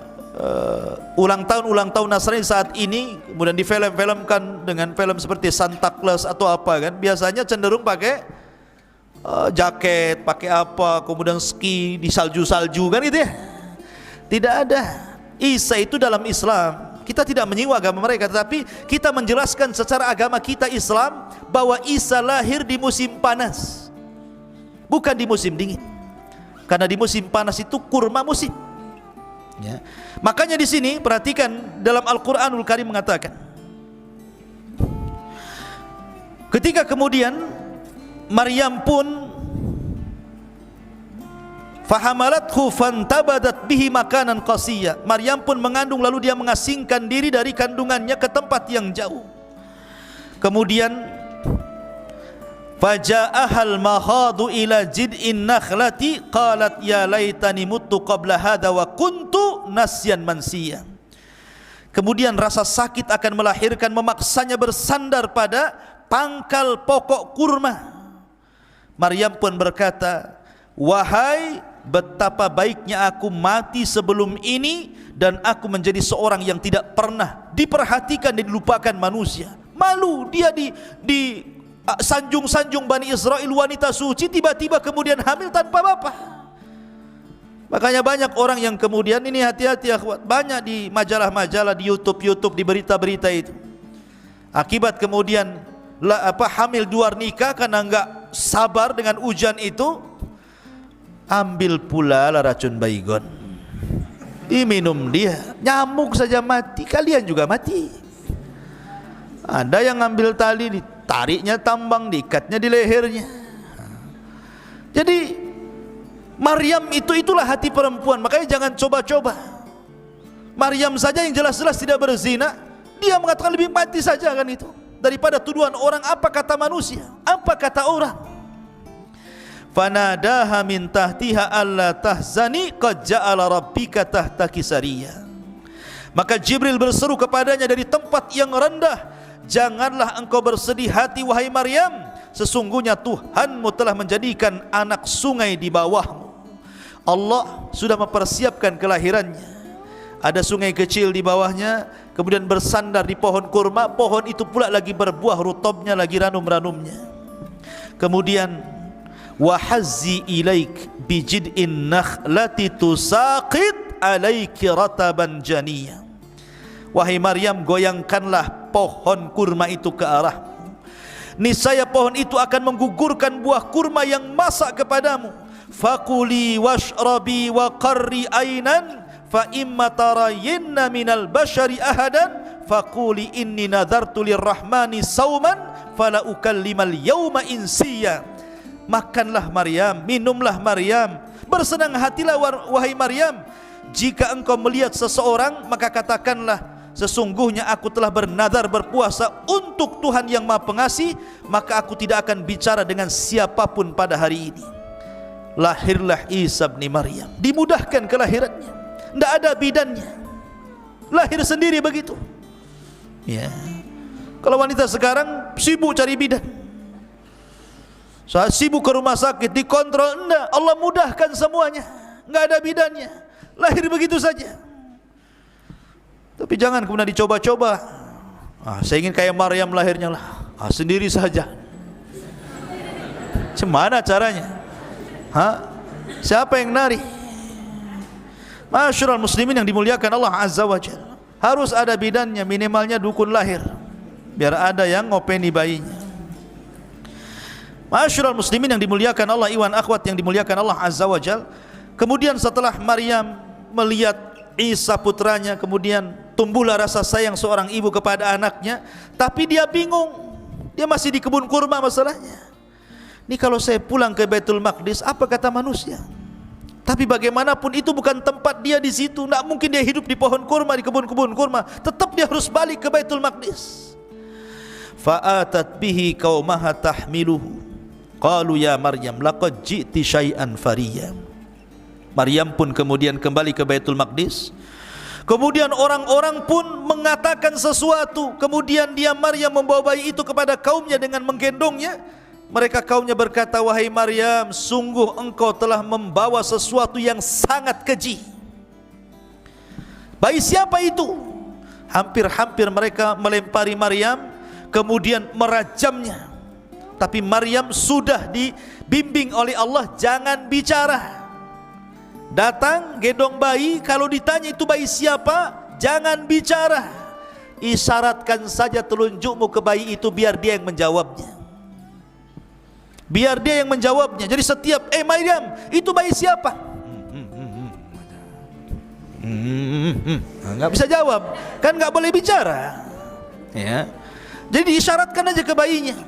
ulang tahun Nasrani saat ini, kemudian difilm-filmkan dengan film seperti Santa Claus atau apa kan, biasanya cenderung pakai jaket, pakai apa, kemudian ski di salju-salju kan gitu ya. Tidak ada. Isa itu dalam Islam, kita tidak menyinggung agama mereka, tetapi kita menjelaskan secara agama kita Islam bahwa Isa lahir di musim panas, bukan di musim dingin. Karena di musim panas itu kurma musim. Ya. Makanya di sini perhatikan dalam Al-Qur'anul Karim mengatakan, ketika kemudian Maryam pun fahamalathu fantabadat bihi makanan qasiyya, Maryam pun mengandung lalu dia mengasingkan diri dari kandungannya ke tempat yang jauh. Kemudian faja'ahal mahadu ila jid'in nakhlati qalat ya laitani muttu qabla hadha wa kuntu nasyan mansiya. Kemudian rasa sakit akan melahirkan memaksanya bersandar pada pangkal pokok kurma. Maryam pun berkata, wahai, betapa baiknya aku mati sebelum ini dan aku menjadi seorang yang tidak pernah diperhatikan dan dilupakan manusia. Malu dia di sanjung-sanjung Bani Israel, wanita suci, tiba-tiba kemudian hamil tanpa bapak. Makanya banyak orang yang kemudian ini, hati-hati akhwat, banyak di majalah-majalah, di YouTube, di berita-berita itu, akibat kemudian hamil di luar nikah karena enggak sabar dengan ujian itu, ambil pula lah racun baygon, diminum dia, nyamuk saja mati, kalian juga mati. Ada yang ngambil tali, ditariknya tambang, diikatnya di lehernya. Jadi Maryam itulah hati perempuan. Makanya jangan coba-coba. Maryam saja yang jelas-jelas tidak berzina, dia mengatakan lebih mati saja kan itu, daripada tuduhan orang. Apa kata manusia, apa kata orang. Fanadaha min tahtiha alla tahzani qad ja'ala rabbika tahtaki sariya. Maka Jibril berseru kepadanya dari tempat yang rendah, janganlah engkau bersedih hati wahai Maryam, sesungguhnya Tuhanmu telah menjadikan anak sungai di bawahmu. Allah sudah mempersiapkan kelahirannya. Ada sungai kecil di bawahnya, kemudian bersandar di pohon kurma. Pohon itu pula lagi berbuah, rutobnya lagi ranum-ranumnya. Kemudian wahazzi ilaik bijid'in nakhlati tusaqit alaiki rataban janiyya. Wahai Maryam, goyangkanlah pohon kurma itu ke arahmu, niscaya pohon itu akan menggugurkan buah kurma yang masak kepadamu. Fakuli washrabi wa qarri ainan fa imma tarayinna minal bashari ahadan fakuli inni nadartu lirrahmani sauman fala ukallimal yawma insiya. Makanlah Maryam, minumlah Maryam, bersenang hatilah wahai Maryam. Jika engkau melihat seseorang, maka katakanlah, sesungguhnya aku telah bernadar berpuasa untuk Tuhan yang Maha Pengasih, maka aku tidak akan bicara dengan siapapun pada hari ini. Lahirlah Isa bin Maryam, dimudahkan kelahirannya, tidak ada bidannya, lahir sendiri begitu. Ya. Kalau wanita sekarang sibuk cari bidan, saat sibuk ke rumah sakit dikontrol, enggak, Allah mudahkan semuanya, enggak ada bidannya, lahir begitu saja. Tapi jangan kemudian dicoba-coba. Saya ingin kayak Maryam lahirnya lah, sendiri saja. Gimana caranya? Siapa yang nari? Masyarul muslimin yang dimuliakan Allah Azza wa Jalla, harus ada bidannya, minimalnya dukun lahir, biar ada yang ngopeni bayinya. Masyarul muslimin yang dimuliakan Allah, iwan akhwat yang dimuliakan Allah Azza wa Jalla. Kemudian setelah Maryam melihat Isa putranya, kemudian tumbuhlah rasa sayang seorang ibu kepada anaknya, tapi dia bingung, dia masih di kebun kurma masalahnya. Ini kalau saya pulang ke Baitul Maqdis, apa kata manusia? Tapi bagaimanapun itu bukan tempat dia di situ, tidak mungkin dia hidup di pohon kurma, di kebun-kebun kurma, tetap dia harus balik ke Baitul Maqdis. Fa'atat bihi qaumaha tahmiluhu qalu ya Maryam laqad ji'ti syai'an fariya. Maryam pun kemudian kembali ke Baitul Maqdis. Kemudian orang-orang pun mengatakan sesuatu. Kemudian dia Maryam membawa bayi itu kepada kaumnya dengan menggendongnya. Mereka kaumnya berkata, wahai Maryam, sungguh engkau telah membawa sesuatu yang sangat keji. Bayi siapa itu? Hampir-hampir mereka melempari Maryam, kemudian merajamnya. Tapi Maryam sudah dibimbing oleh Allah, jangan bicara. Datang gendong bayi, kalau ditanya itu bayi siapa, jangan bicara. Isyaratkan saja telunjukmu ke bayi itu biar dia yang menjawabnya. Biar dia yang menjawabnya. Jadi setiap, Maryam, itu bayi siapa? Nggak bisa jawab, kan nggak boleh bicara. Ya. Jadi diisyaratkan aja ke bayinya.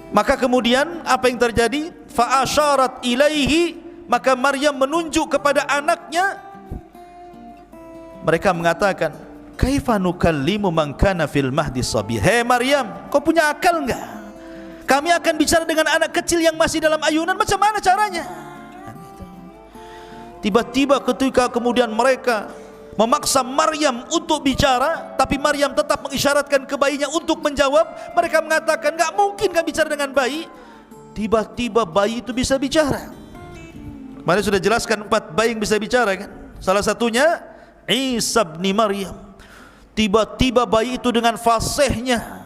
Maka kemudian apa yang terjadi? Fa asyarat ilaihi, maka Maryam menunjuk kepada anaknya. Mereka mengatakan, kaifa nukallimu man kana fil mahdi sabiyya. Hei Maryam, kau punya akal enggak? Kami akan bicara dengan anak kecil yang masih dalam ayunan, macam mana caranya? Tiba-tiba ketika kemudian mereka memaksa Maryam untuk bicara, tapi Maryam tetap mengisyaratkan ke bayinya untuk menjawab. Mereka mengatakan, enggak mungkin kami bicara dengan bayi. Tiba-tiba bayi itu bisa bicara. Mari sudah jelaskan 4 bayi yang bisa bicara kan? Salah satunya Isa bin Maryam. Tiba-tiba bayi itu dengan fasihnya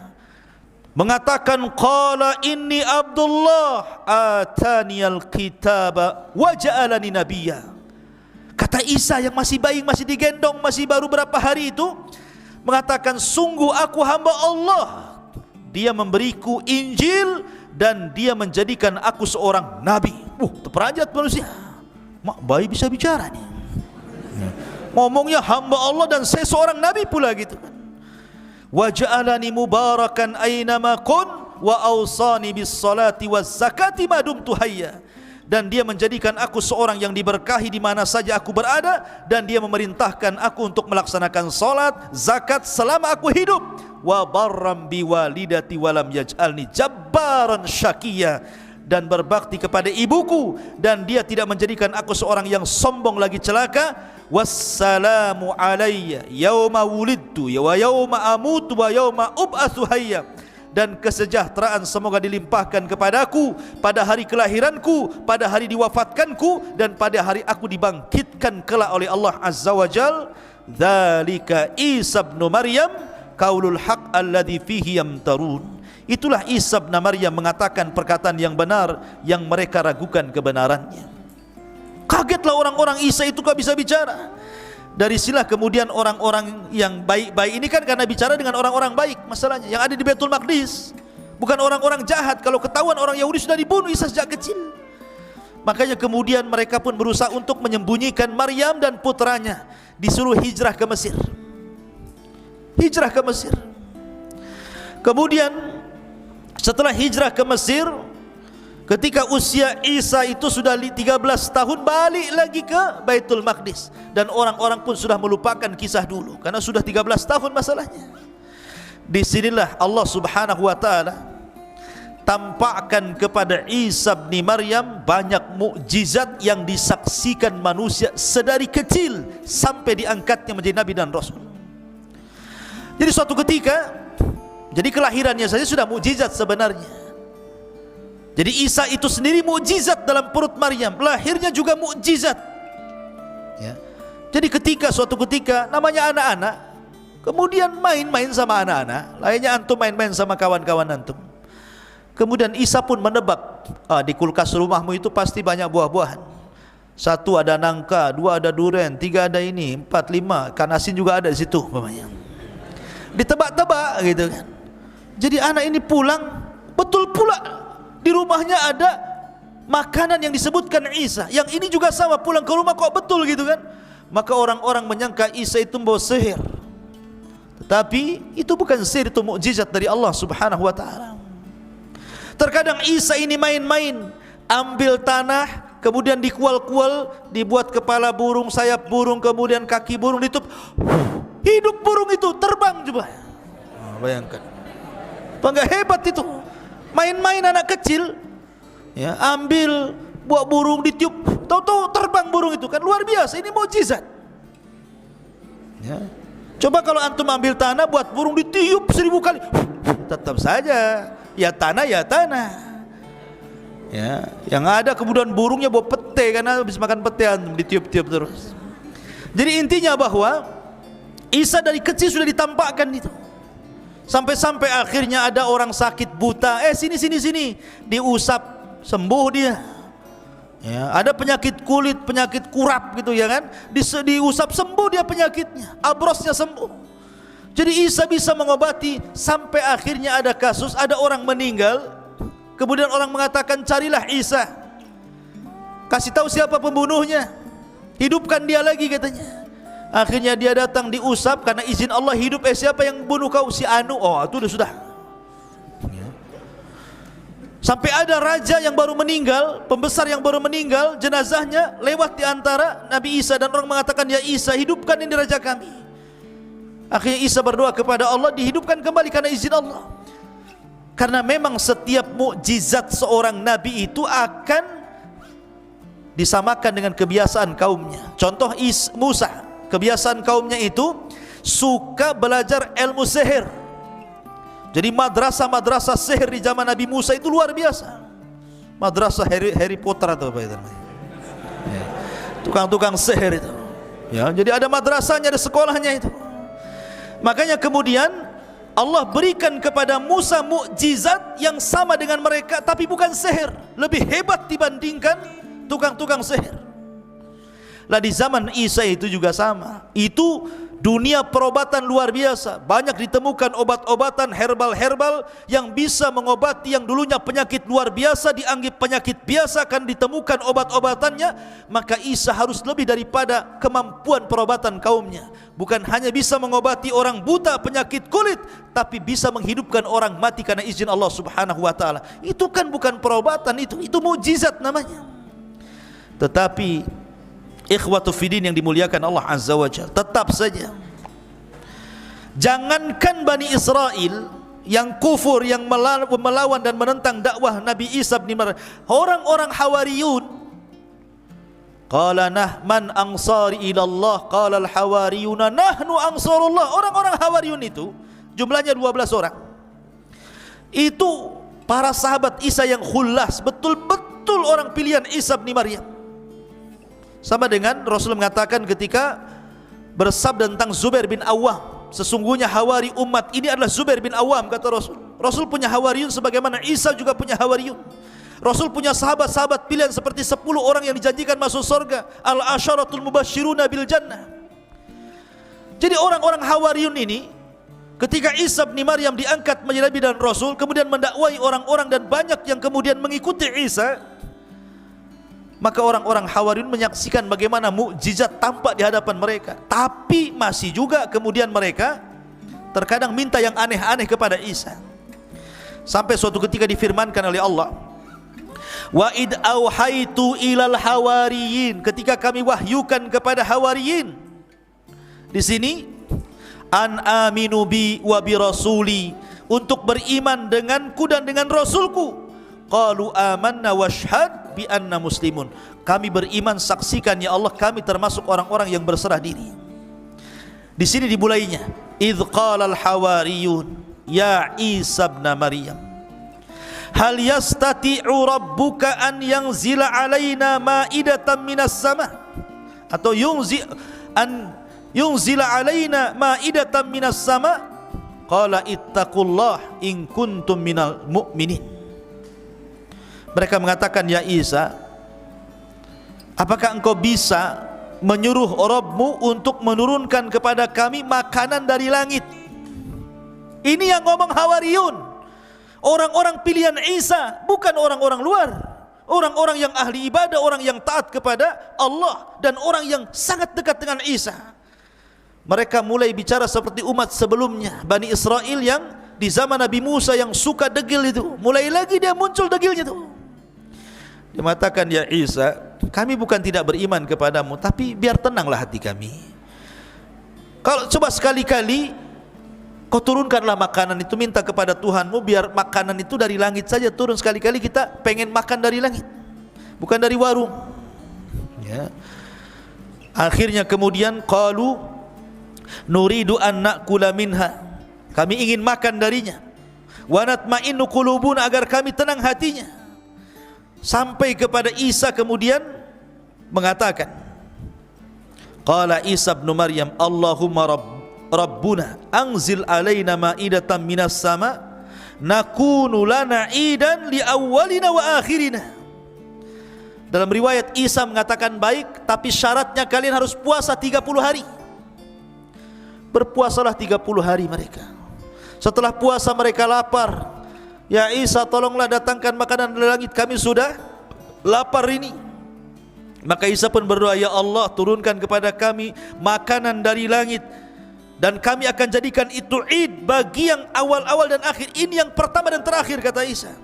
mengatakan, qala inni Abdullah ataniyal kitaba wa ja'alani nabiyya. Kata Isa yang masih bayi, masih digendong, masih baru berapa hari itu, mengatakan, sungguh aku hamba Allah, dia memberiku Injil dan dia menjadikan aku seorang nabi. Terperanjat manusia. Mak, bayi bisa bicara nih. Ngomongnya hamba Allah dan saya seorang nabi pula gitu kan. Wa ja'alani mubarakan aynama kun wa awsani bis salati waz zakati ma dumtu hayya. Dan dia menjadikan aku seorang yang diberkahi di mana saja aku berada, dan dia memerintahkan aku untuk melaksanakan salat, zakat selama aku hidup. Wa barram bi walidati wa lam yaj'alni jabbaran syaqiyya. Dan berbakti kepada ibuku, dan dia tidak menjadikan aku seorang yang sombong lagi celaka. Wassalamu alayya yauma wulidtu wa yauma amutu wa yauma ub'atsu hayya. Dan kesejahteraan semoga dilimpahkan kepadaku pada hari kelahiranku, pada hari diwafatkanku, dan pada hari aku dibangkitkan kelak oleh Allah Azza wa Jal. Dzalika Isa bin Maryam qaulul haq alladzi fihi yamtarun. Itulah Isa bin Maryam mengatakan perkataan yang benar yang mereka ragukan kebenarannya. Kagetlah orang-orang, Isa itu kok bisa bicara. Dari sinilah kemudian orang-orang yang baik-baik ini kan karena bicara dengan orang-orang baik masalahnya, yang ada di Baitul Maqdis, bukan orang-orang jahat. Kalau ketahuan orang Yahudi sudah dibunuh Isa sejak kecil. Makanya kemudian mereka pun berusaha untuk menyembunyikan Maryam dan putranya. Disuruh hijrah ke Mesir. Hijrah ke Mesir. Kemudian setelah hijrah ke Mesir, ketika usia Isa itu sudah 13 tahun, balik lagi ke Baitul Maqdis. Dan orang-orang pun sudah melupakan kisah dulu, karena sudah 13 tahun masalahnya. Disinilah Allah subhanahu wa ta'ala tampakkan kepada Isa bin Maryam banyak mukjizat yang disaksikan manusia sedari kecil sampai diangkatnya menjadi Nabi dan Rasul. Jadi suatu ketika, jadi kelahirannya saja sudah mukjizat sebenarnya. Jadi Isa itu sendiri mukjizat dalam perut Maryam, lahirnya juga mukjizat. Ya. Jadi suatu ketika namanya anak-anak, kemudian main-main sama anak-anak, lainnya antum main-main sama kawan-kawan antum. Kemudian Isa pun menebak, di kulkas rumahmu itu pasti banyak buah-buahan. 1 ada nangka, 2 ada durian, 3 ada ini, 4, 5 ikan asin juga ada di situ umpamanya. Ditebak-tebak gitu kan. Jadi anak ini pulang, betul pula di rumahnya ada makanan yang disebutkan Isa. Yang ini juga sama, pulang ke rumah kok betul gitu kan. maka orang-orang menyangka Isa itu membawa sihir. Tetapi itu bukan sihir, itu mukjizat dari Allah Subhanahu wa taala. Terkadang Isa ini main-main, ambil tanah, kemudian dikual-kual, dibuat kepala burung, sayap burung, kemudian kaki burung, ditutup, hidup burung itu terbang coba. Bayangkan, apa enggak hebat itu? Main-main anak kecil, ya, ambil buah burung ditiup, tahu-tahu terbang burung itu, kan luar biasa. Ini mukjizat. Ya. Coba kalau antum ambil tanah buat burung ditiup 1000 kali, tetap saja ya tanah ya tanah. Ya, yang ada kemudian burungnya bawa pete karena habis makan pete, antum ditiup-tiup terus. Jadi intinya bahwa Isa dari kecil sudah ditampakkan itu. Sampai-sampai akhirnya ada orang sakit buta, sini, diusap sembuh dia. Ya, ada penyakit kulit, penyakit kurap gitu ya kan, diusap sembuh dia penyakitnya, abrosnya sembuh. Jadi Isa bisa mengobati. Sampai akhirnya ada kasus, ada orang meninggal, kemudian orang mengatakan carilah Isa, kasih tahu siapa pembunuhnya, hidupkan dia lagi katanya. Akhirnya dia datang, diusap, karena izin Allah hidup. Siapa yang bunuh kau? Si Anu. Oh itu sudah. Sampai ada raja yang baru meninggal, pembesar yang baru meninggal, jenazahnya lewat di antara Nabi Isa, dan orang mengatakan, ya Isa, hidupkan ini raja kami. Akhirnya Isa berdoa kepada Allah, dihidupkan kembali karena izin Allah. Karena memang setiap mukjizat seorang nabi itu akan disamakan dengan kebiasaan kaumnya. Contoh Musa, kebiasaan kaumnya itu suka belajar ilmu sihir. Jadi madrasah sihir di zaman Nabi Musa itu luar biasa. Madrasah Harry Potter atau apa itu namanya, ya, tukang-tukang sihir itu. Ya, jadi ada madrasahnya, ada sekolahnya itu. Makanya kemudian Allah berikan kepada Musa mukjizat yang sama dengan mereka, tapi bukan sihir, lebih hebat dibandingkan tukang-tukang sihir. Lah di zaman Isa itu juga sama. Itu dunia perobatan luar biasa. Banyak ditemukan obat-obatan herbal-herbal yang bisa mengobati yang dulunya penyakit luar biasa, dianggap penyakit biasa, akan ditemukan obat-obatannya. Maka Isa harus lebih daripada kemampuan perobatan kaumnya. Bukan hanya bisa mengobati orang buta penyakit kulit, tapi bisa menghidupkan orang mati karena izin Allah Subhanahu wa taala. Itu kan bukan perobatan, itu mukjizat namanya. Tetapi ikhwatu fiddin yang dimuliakan Allah Azza wa Jalla, tetap saja jangankan Bani Israel yang kufur, yang melawan dan menentang dakwah Nabi Isa bin Maryam, orang-orang Hawariyun, qala man ansari ila Allah, qala al-hawariyuna nahnu ansarullah. Orang-orang Hawariyun itu jumlahnya 12 orang. Itu para sahabat Isa yang khullas, betul-betul orang pilihan Isa bin Maryam. Sama dengan Rasul mengatakan ketika bersabda tentang Zubair bin Awam, sesungguhnya hawari umat ini adalah Zubair bin Awam, kata Rasul. Rasul punya hawariyun sebagaimana Isa juga punya hawariyun. Rasul punya sahabat-sahabat pilihan seperti 10 orang yang dijanjikan masuk surga, al-asyaratul mubasyiruna bil jannah. Jadi orang-orang hawariyun ini ketika Isa bin Maryam diangkat menjadi nabi dan rasul, kemudian mendakwai orang-orang dan banyak yang kemudian mengikuti Isa, maka orang-orang Hawariyun menyaksikan bagaimana mukjizat tampak di hadapan mereka. Tapi masih juga kemudian mereka terkadang minta yang aneh-aneh kepada Isa. Sampai suatu ketika difirmankan oleh Allah, wa id auhaitu ilal hawariyin, ketika kami wahyukan kepada hawariyin. Di sini an aminu bi wa bi rasuli, untuk beriman denganku dan dengan rasulku. Qalu amanna washhad bi anna muslimun, kami beriman, saksikan ya Allah kami termasuk orang-orang yang berserah diri. Di sini dimulainya, idz qala al hawariyun ya Isa ibn Maryam hal yastati'u rabbuka an yanzila alaina ma'idatan minas sama, atau yunzila alaina ma'idatan minas sama, qala ittaqullah in kuntum minal mu'minin. Mereka mengatakan, ya Isa, apakah engkau bisa menyuruh Rabbmu untuk menurunkan kepada kami makanan dari langit? Ini yang ngomong Hawariyun, orang-orang pilihan Isa, bukan orang-orang luar. orang-orang yang ahli ibadah, orang yang taat kepada Allah, dan orang yang sangat dekat dengan Isa. Mereka mulai bicara seperti umat sebelumnya, Bani Israel yang di zaman Nabi Musa yang suka degil itu. Mulai lagi dia muncul degilnya itu. Dia mengatakan, ya Isa, kami bukan tidak beriman kepadamu, tapi biar tenanglah hati kami. Kalau coba sekali-kali kau turunkanlah makanan itu, minta kepada Tuhanmu biar makanan itu dari langit saja turun. Sekali-kali kita pengen makan dari langit, bukan dari warung. Ya. Akhirnya kemudian qalu nuridu an na'kula minha, kami ingin makan darinya. Wa natma'innu qulubuna, agar kami tenang hatinya. Sampai kepada Isa kemudian mengatakan, qala Isa bin Maryam, Allahumma Rabbuna anzil alaina ma'idatan minas sama nakunu lana idan li awwalina wa akhirina. Dalam riwayat Isa mengatakan, baik, tapi syaratnya kalian harus puasa 30 hari. Berpuasalah 30 hari mereka. Setelah puasa mereka lapar. Ya Isa, tolonglah datangkan makanan dari langit, kami sudah lapar ini. Maka Isa pun berdoa, ya Allah, turunkan kepada kami makanan dari langit, dan kami akan jadikan itu id bagi yang awal-awal dan akhir. Ini yang pertama dan terakhir, kata Isa.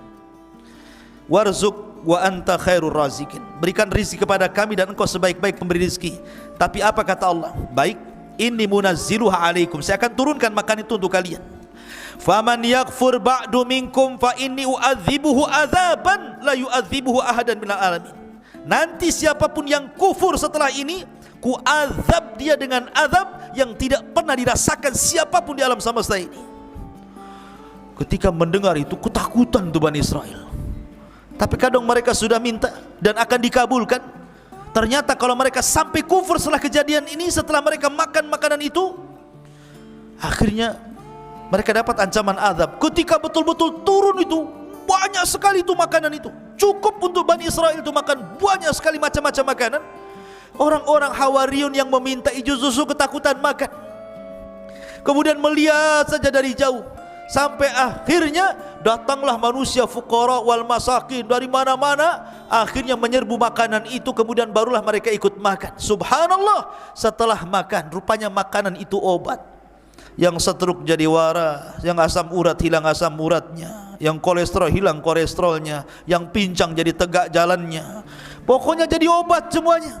Warzuk wa anta khairur razikin, berikan rizki kepada kami dan engkau sebaik-baik pemberi rizki. Tapi apa kata Allah? Baik, inni munazziluha alaikum, saya akan turunkan makan itu untuk kalian. Faman yakfur ba'du minkum fa inni u'adzibuhu adzaban la yu'adzibuhu ahadan minal alamin. Nanti siapapun yang kufur setelah ini, ku azab dia dengan azab yang tidak pernah dirasakan siapapun di alam semesta ini. Ketika mendengar itu ketakutan tuh Bani Israel. Tapi kadang mereka sudah minta dan akan dikabulkan. Ternyata kalau mereka sampai kufur setelah kejadian ini, setelah mereka makan makanan itu, akhirnya mereka dapat ancaman azab. Ketika betul-betul turun itu, banyak sekali itu makanan itu. Cukup untuk Bani Israel itu makan banyak sekali macam-macam makanan. Orang-orang Hawariyun yang meminta justru ketakutan makan. Kemudian melihat saja dari jauh. Sampai akhirnya datanglah manusia fuqara wal masakin dari mana-mana, akhirnya menyerbu makanan itu. Kemudian barulah mereka ikut makan. Subhanallah, setelah makan, rupanya makanan itu obat. Yang stroke jadi waras, yang asam urat hilang asam uratnya, yang kolesterol hilang kolesterolnya, yang pincang jadi tegak jalannya. Pokoknya jadi obat semuanya.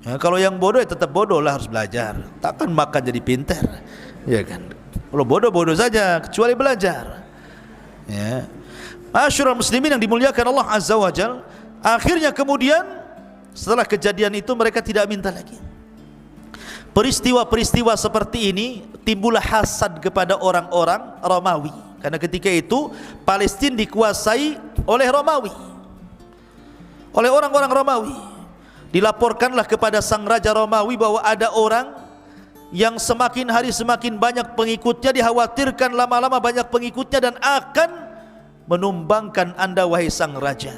Ya, kalau yang bodoh ya tetap bodoh lah, harus belajar. Takkan makan jadi pintar, ya kan? Kalau bodoh-bodoh saja, kecuali belajar. Ya. Masyarul muslimin yang dimuliakan Allah Azza wa Jal. Akhirnya kemudian setelah kejadian itu mereka tidak minta lagi. Peristiwa-peristiwa seperti ini timbullah hasad kepada orang-orang Romawi, karena ketika itu Palestina dikuasai oleh Romawi, oleh orang-orang Romawi. Dilaporkanlah kepada sang raja Romawi bahwa ada orang yang semakin hari semakin banyak pengikutnya, dikhawatirkan lama-lama banyak pengikutnya dan akan menumbangkan anda wahai sang raja.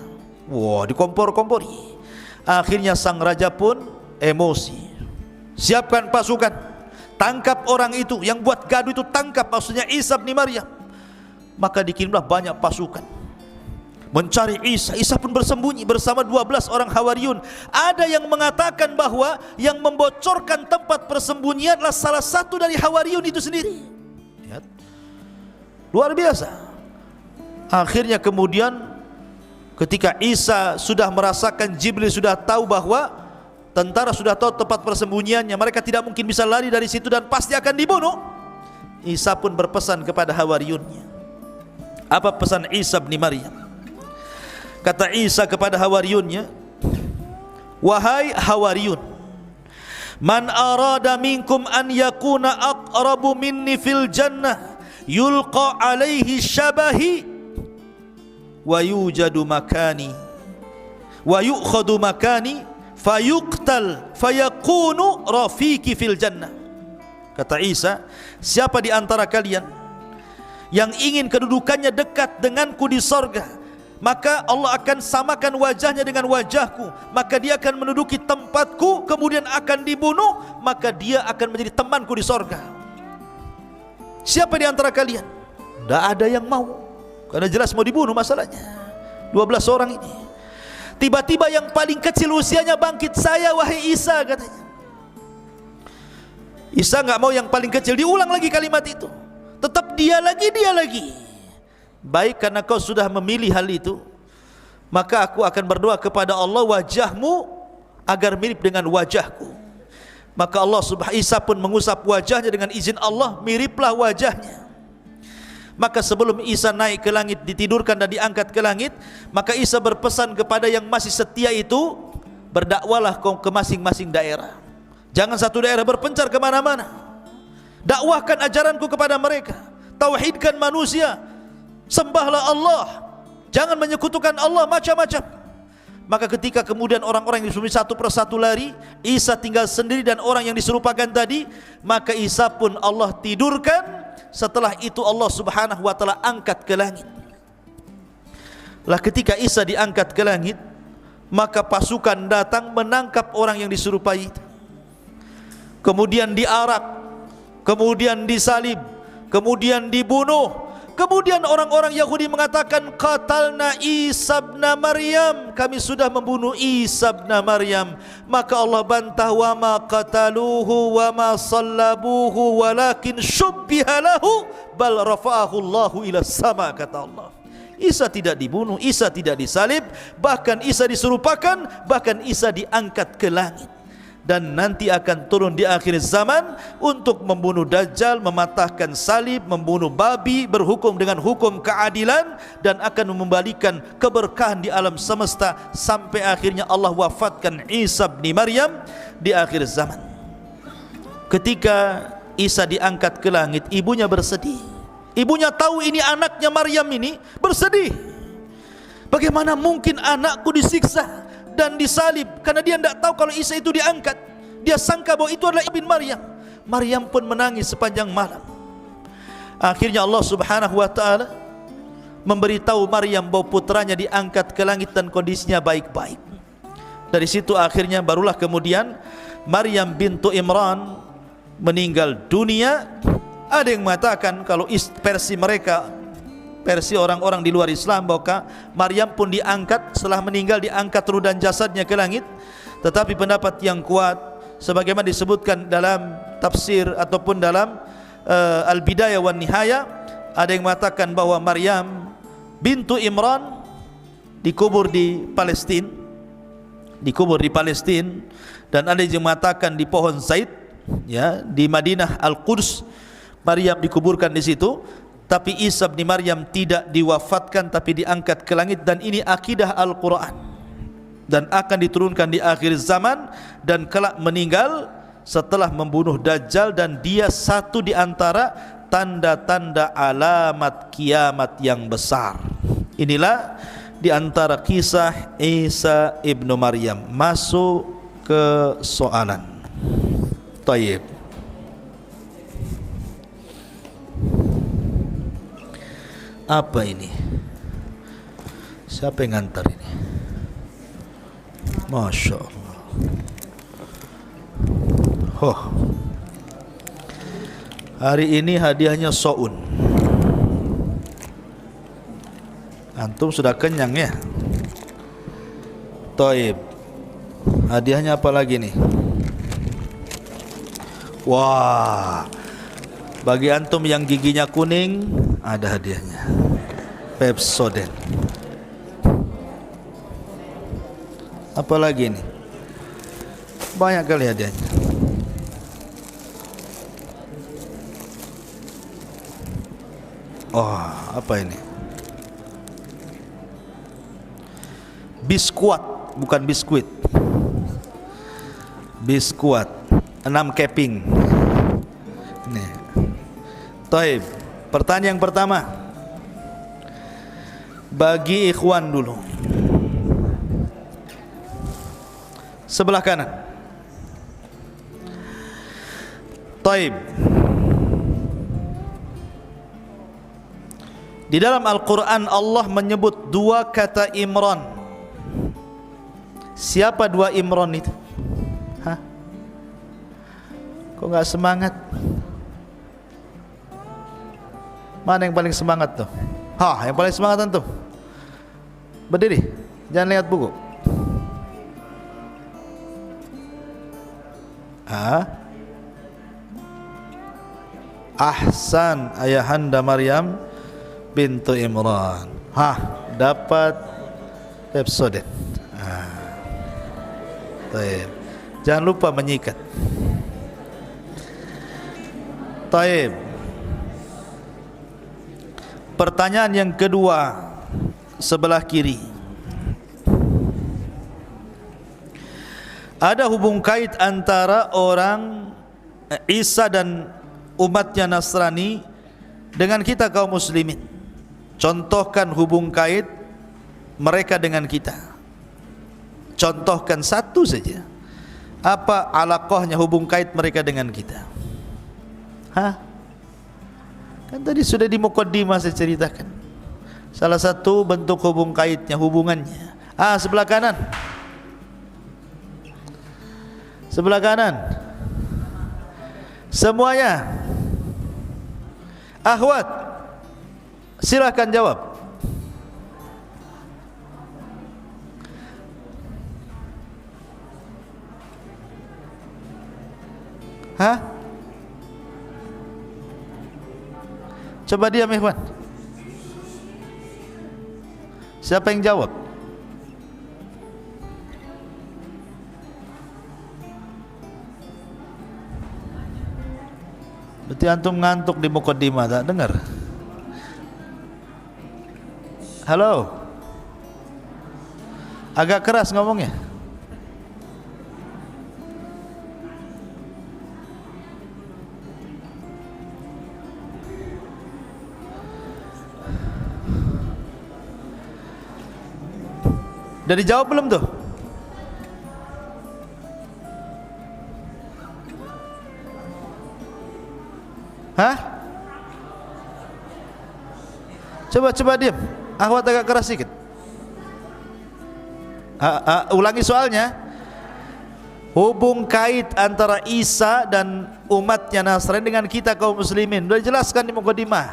Wah, dikompor-kompori. Akhirnya sang raja pun emosi. Siapkan pasukan, tangkap orang itu yang buat gaduh itu, tangkap, maksudnya Isa bin Maryam. Maka dikirimlah banyak pasukan mencari Isa. Isa pun bersembunyi bersama 12 orang Hawariyun. Ada yang mengatakan bahwa yang membocorkan tempat persembunyian adalah salah satu dari Hawariyun itu sendiri. Lihat, luar biasa. Akhirnya kemudian ketika Isa sudah merasakan, Jibril sudah tahu bahwa tentara sudah tahu tempat persembunyiannya, mereka tidak mungkin bisa lari dari situ dan pasti akan dibunuh. Isa pun berpesan kepada Hawariyunnya. Apa pesan Isa bin Maryam? Kata Isa kepada Hawariyunnya, wahai Hawariyun, man arada minkum an yakuna aqrabu minni fil jannah yulqa alaihi syabahi wa yujadu makani wa yu'khadu makani fayuqtal fayakunu rafiki fil jannah. Kata Isa, siapa di antara kalian yang ingin kedudukannya dekat denganku di sorga, maka Allah akan samakan wajahnya dengan wajahku, maka dia akan menduduki tempatku, kemudian akan dibunuh, maka dia akan menjadi temanku di sorga. Siapa di antara kalian? Tidak ada yang mau, karena jelas mau dibunuh masalahnya. 12 orang ini. Tiba-tiba yang paling kecil usianya bangkit, "Saya wahai Isa," katanya. Isa enggak mau yang paling kecil, diulang lagi kalimat itu. Tetap dia lagi. "Baik, karena kau sudah memilih hal itu, maka aku akan berdoa kepada Allah, wajahmu agar mirip dengan wajahku." Maka Isa pun mengusap wajahnya dengan izin Allah, miriplah wajahnya. Maka sebelum Isa naik ke langit, ditidurkan dan diangkat ke langit, maka Isa berpesan kepada yang masih setia itu, "Berdakwalah kau ke masing-masing daerah. Jangan satu daerah berpencar kemana-mana. Dakwahkan ajaranku kepada mereka. Tauhidkan manusia. Sembahlah Allah. Jangan menyekutukan Allah," macam-macam. Maka ketika kemudian orang-orang yang disuruh satu persatu lari, Isa tinggal sendiri dan orang yang diserupakan tadi, maka Isa pun Allah tidurkan. Setelah itu Allah Subhanahu wa taala angkat ke langit. Lah ketika Isa diangkat ke langit, maka pasukan datang menangkap orang yang diserupai itu. Kemudian diarak, kemudian disalib, kemudian dibunuh. Kemudian orang-orang Yahudi mengatakan, "Qatalna Isa ibn Maryam," kami sudah membunuh Isa ibn Maryam. Maka Allah bantah, "Wa ma qataluhu wa ma sallabuhu walakin syubbiha lahu bal rafa'ahu Allahu ila sama," kata Allah. Isa tidak dibunuh, Isa tidak disalib, bahkan Isa diserupakan, bahkan Isa diangkat ke langit. Dan nanti akan turun di akhir zaman untuk membunuh Dajjal, mematahkan salib, membunuh babi, berhukum dengan hukum keadilan, dan akan membalikan keberkahan di alam semesta sampai akhirnya Allah wafatkan Isa bin Maryam di akhir zaman. Ketika Isa diangkat ke langit, ibunya bersedih. Ibunya tahu ini anaknya Maryam, ini bersedih. Bagaimana mungkin anakku disiksa dan disalib, karena dia tidak tahu kalau Isa itu diangkat. Dia sangka bahwa itu adalah ibn Maryam. Maryam pun menangis sepanjang malam. Akhirnya Allah Subhanahu wa taala memberitahu Maryam bahwa putranya diangkat ke langit dan kondisinya baik-baik. Dari situ akhirnya barulah kemudian Maryam bintu Imran meninggal dunia. Ada yang mengatakan kalau versi mereka, versi orang-orang di luar Islam, bahwa Maryam pun diangkat setelah meninggal, diangkat ruh dan jasadnya ke langit. Tetapi pendapat yang kuat, sebagaimana disebutkan dalam tafsir ataupun dalam Al-Bidayah wan Nihayah, ada yang mengatakan bahwa Maryam bintu Imran dikubur di Palestina, dan ada yang mengatakan di pohon Zaid, ya, di Madinah Al-Quds. Maryam dikuburkan di situ. Tapi Isa bin Maryam tidak diwafatkan, tapi diangkat ke langit. Dan ini akidah Al-Quran, dan akan diturunkan di akhir zaman, dan kelak meninggal setelah membunuh Dajjal. Dan dia satu di antara tanda-tanda alamat kiamat yang besar. Inilah di antara kisah Isa ibnu Maryam. Masuk ke soalan. Tayyib. Apa ini? Siapa yang ngantar ini? Masya Allah. Hari ini hadiahnya soun. Antum sudah kenyang ya? Taib. Hadiahnya apa lagi nih? Wah, bagi antum yang giginya kuning, ada hadiahnya, Pepsodent. Apa lagi nih? Banyak kali hadiahnya. Oh, apa ini? Biskuat, bukan biskuit. Biskuat 6 keping. Nih. Taib. Pertanyaan yang pertama, bagi ikhwan dulu, sebelah kanan. Taib. Di dalam Al-Quran Allah menyebut 2 kata Imran. Siapa 2 Imran itu? Hah? Kok gak semangat? Mana yang paling semangat tuh? Yang paling semangat tuh. Berdiri, jangan lihat buku. Ha? Ahsan, ayahanda Maryam bintu Imran. Dapat Pepsodent. Taib. Jangan lupa menyikat. Taib. Pertanyaan yang kedua sebelah kiri. Ada hubung kait antara orang Isa dan umatnya Nasrani dengan kita kaum muslimin. Contohkan hubung kait mereka dengan kita. Contohkan satu saja. Apa alaqahnya hubung kait mereka dengan kita? Kan tadi sudah di muqaddimah saya ceritakan. Salah satu bentuk hubung kaitnya, hubungannya. Sebelah kanan. Sebelah kanan. Semuanya. Akhwat, silakan jawab. Coba diam ikhwan. Siapa yang jawab? Berarti antum ngantuk di muqaddimah, tak dengar? Halo? Agak keras ngomongnya. Udah dijawab belum tuh? Coba diam. Akhwat agak keras sedikit. Ulangi soalnya. Hubung kait antara Isa dan umatnya Nasrani dengan kita kaum muslimin. Sudah jelaskan di muqaddimah.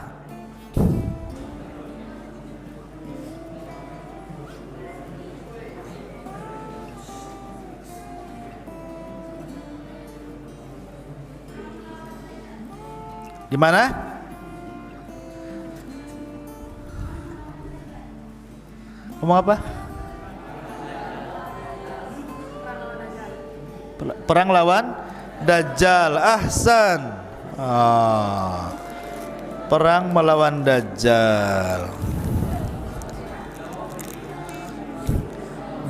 Di mana? Ngomong apa? Perang lawan Dajjal. Ahsan. Perang melawan Dajjal.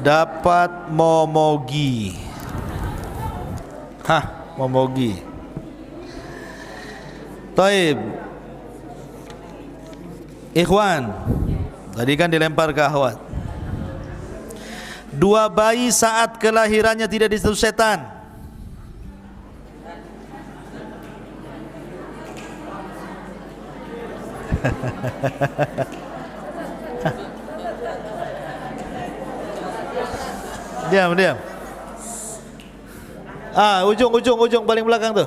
Dapat momogi. Momogi. Taib. Ikhwan, tadi kan dilempar ke akhwat. Dua bayi saat kelahirannya tidak disentuh setan. Diam. Ujung paling belakang tuh.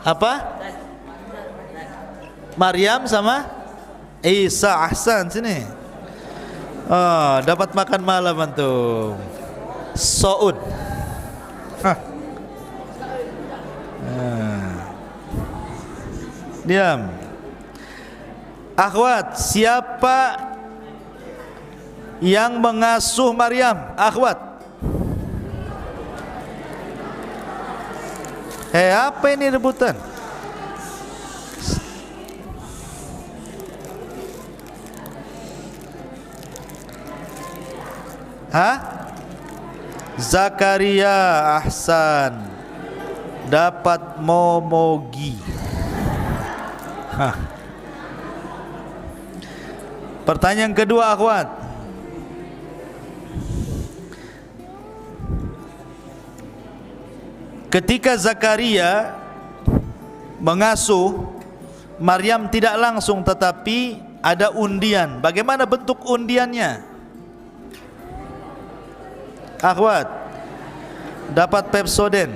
Apa? Maryam sama Isa. Ahsan, sini. Dapat makan malam antum. Saud. Diam. Akhwat, siapa yang mengasuh Maryam? Akhwat. Apa ini rebutan? Zakaria. Ahsan. Dapat momogi. Pertanyaan kedua, akhwat. Ketika Zakaria mengasuh Maryam tidak langsung, tetapi ada undian. Bagaimana bentuk undiannya? Akhwat, dapat Pepsodent.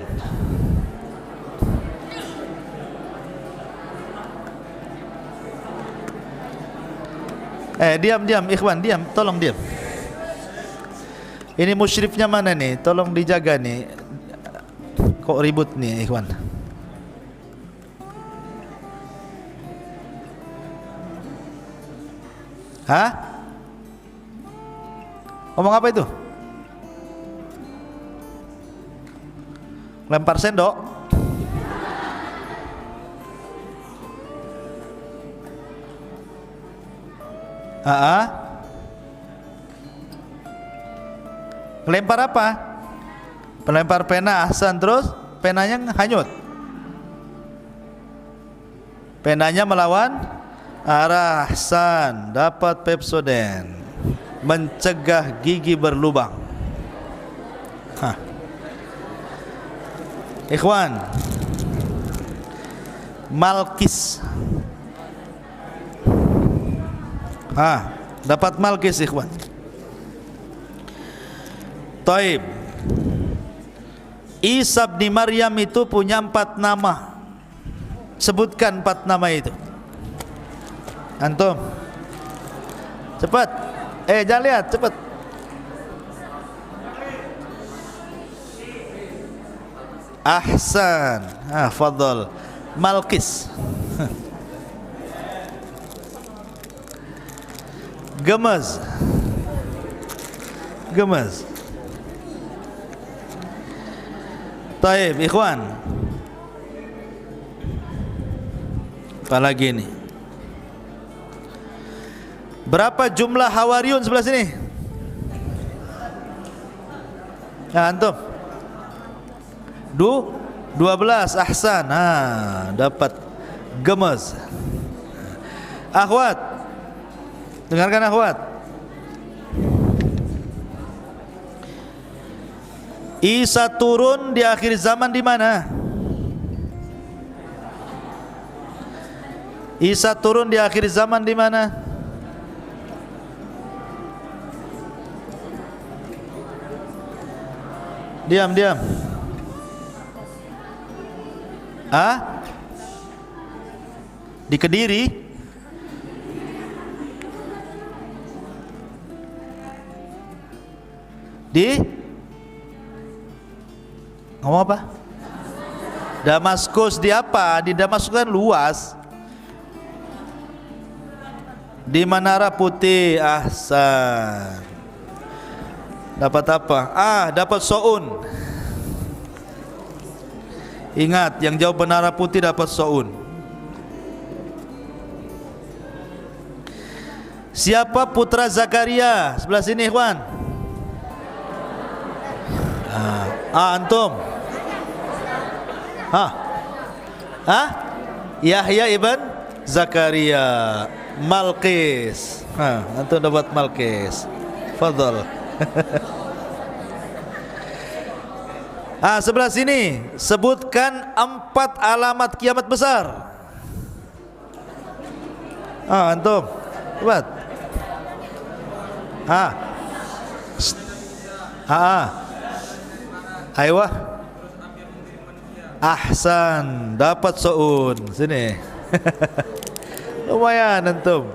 Diam ikhwan, diam, tolong diam. Ini musyrifnya mana nih? Tolong dijaga nih. Kok ribut nih ikhwan? Hah? Ngomong apa itu? Lempar sendok? Lempar apa? Pelempar pena, ahsan. Terus penanya hanyut. Penanya melawan arah, ahsan. Dapat Pepsodent, mencegah gigi berlubang. Ikhwan, Malkis. Dapat Malkis ikhwan. Taib. Isa bin Maryam itu punya 4 nama. Sebutkan 4 nama itu. Antum, cepat. Jangan lihat, cepat. Ahsan. Fadhal. Malkis. Gemes. Gemes. Taib, ikhwan. Apa lagi ini? Berapa jumlah Hawariyun sebelah sini? Antum? 12. Ahsan. Dapat gemes. Akhwat, dengarkan akhwat. Isa turun di akhir zaman di mana? Isa turun di akhir zaman di mana? Diam. Di Kediri? Ngomong apa? Damaskus. Di apa? Di Damaskus kan luas. Di Menara Putih. Ahsan. Dapat apa? Dapat Soun. Ingat, yang jauh Menara Putih dapat Soun. Siapa putra Zakaria? Sebelah sini ikhwan. Antum. Yahya ibn Zakaria. Malkis. Antum dapat Malkis. Fadhal. Sebelah sini sebutkan 4 alamat kiamat besar. Antum buat. Ayo. Ahsan, dapat Soun. Sini. Lumayan antum.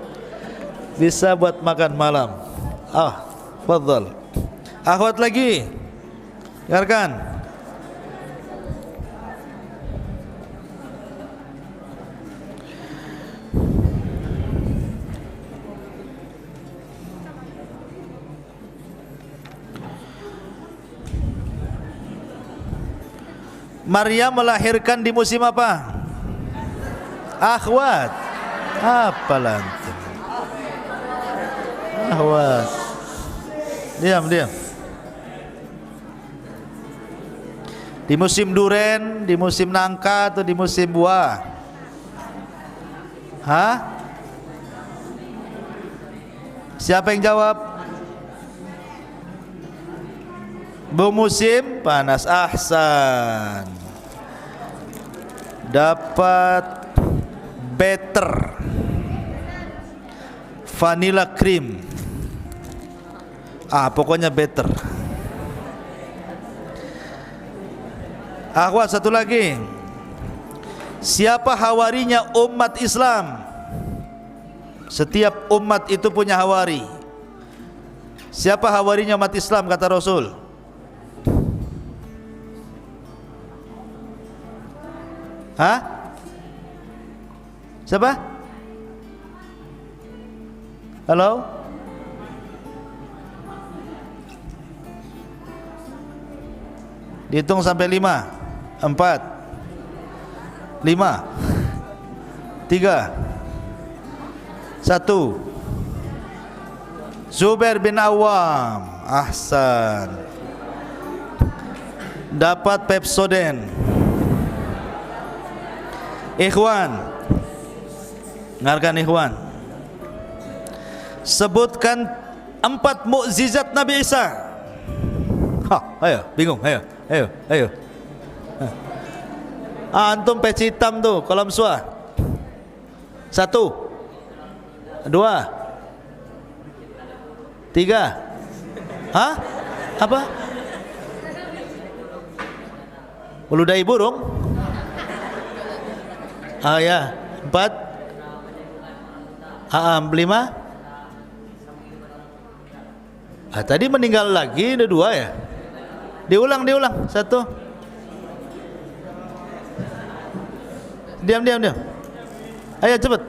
Bisa buat makan malam. Fadhal. Akhwat lagi. Dengarkan. Maryam melahirkan di musim apa? Akhwat. Apa lantum? Akhwat. Diam. Di musim duren, di musim nangka, atau di musim buah? Siapa yang jawab? Musim panas. Ahsan. Dapat Better Vanilla Cream. Pokoknya Better. Akhwat, satu lagi. Siapa hawarinya umat Islam? Setiap umat itu punya hawari. Siapa hawarinya umat Islam kata Rasul? Hah? Siapa? Halo? Dihitung sampai 5. 4 5 3 1. Zubair bin Awam. Ahsan. Dapat Pepsodent. Ikhwan, dengarkan ikhwan, sebutkan 4 mukjizat Nabi Isa. Ayo, bingung, ayo. Antum peci hitam tuh, kolam suah. 1 2 3. Hah? Apa? Ludahi burung? Ya. 4 5. Tadi meninggal lagi, ada 2 ya. Diulang 1. Diam. Ayo cepet.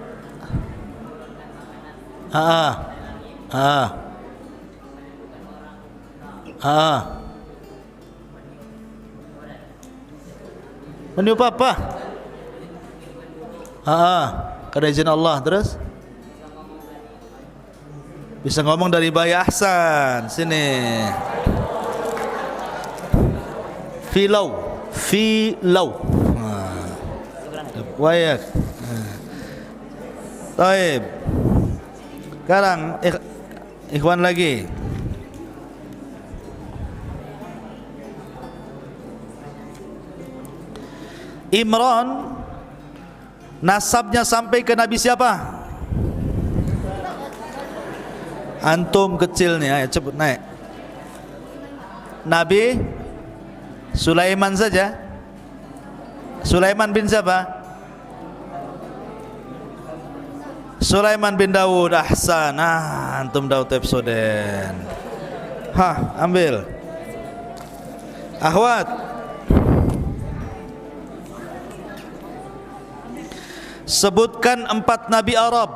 Meniup apa? Kada izin Allah. Terus bisa ngomong dari bayi. Ahsan. Sini. Filau. Wayak. Taib. Sekarang ikhwan lagi. Imran nasabnya sampai ke Nabi siapa? Antum kecil nih, ayo cepet naik. Nabi Sulaiman saja. Sulaiman bin siapa? Sulaiman bin Daud. Ahsan. Antum Daud Pepsodent. Ambil. Akhwat, sebutkan 4 nabi Arab.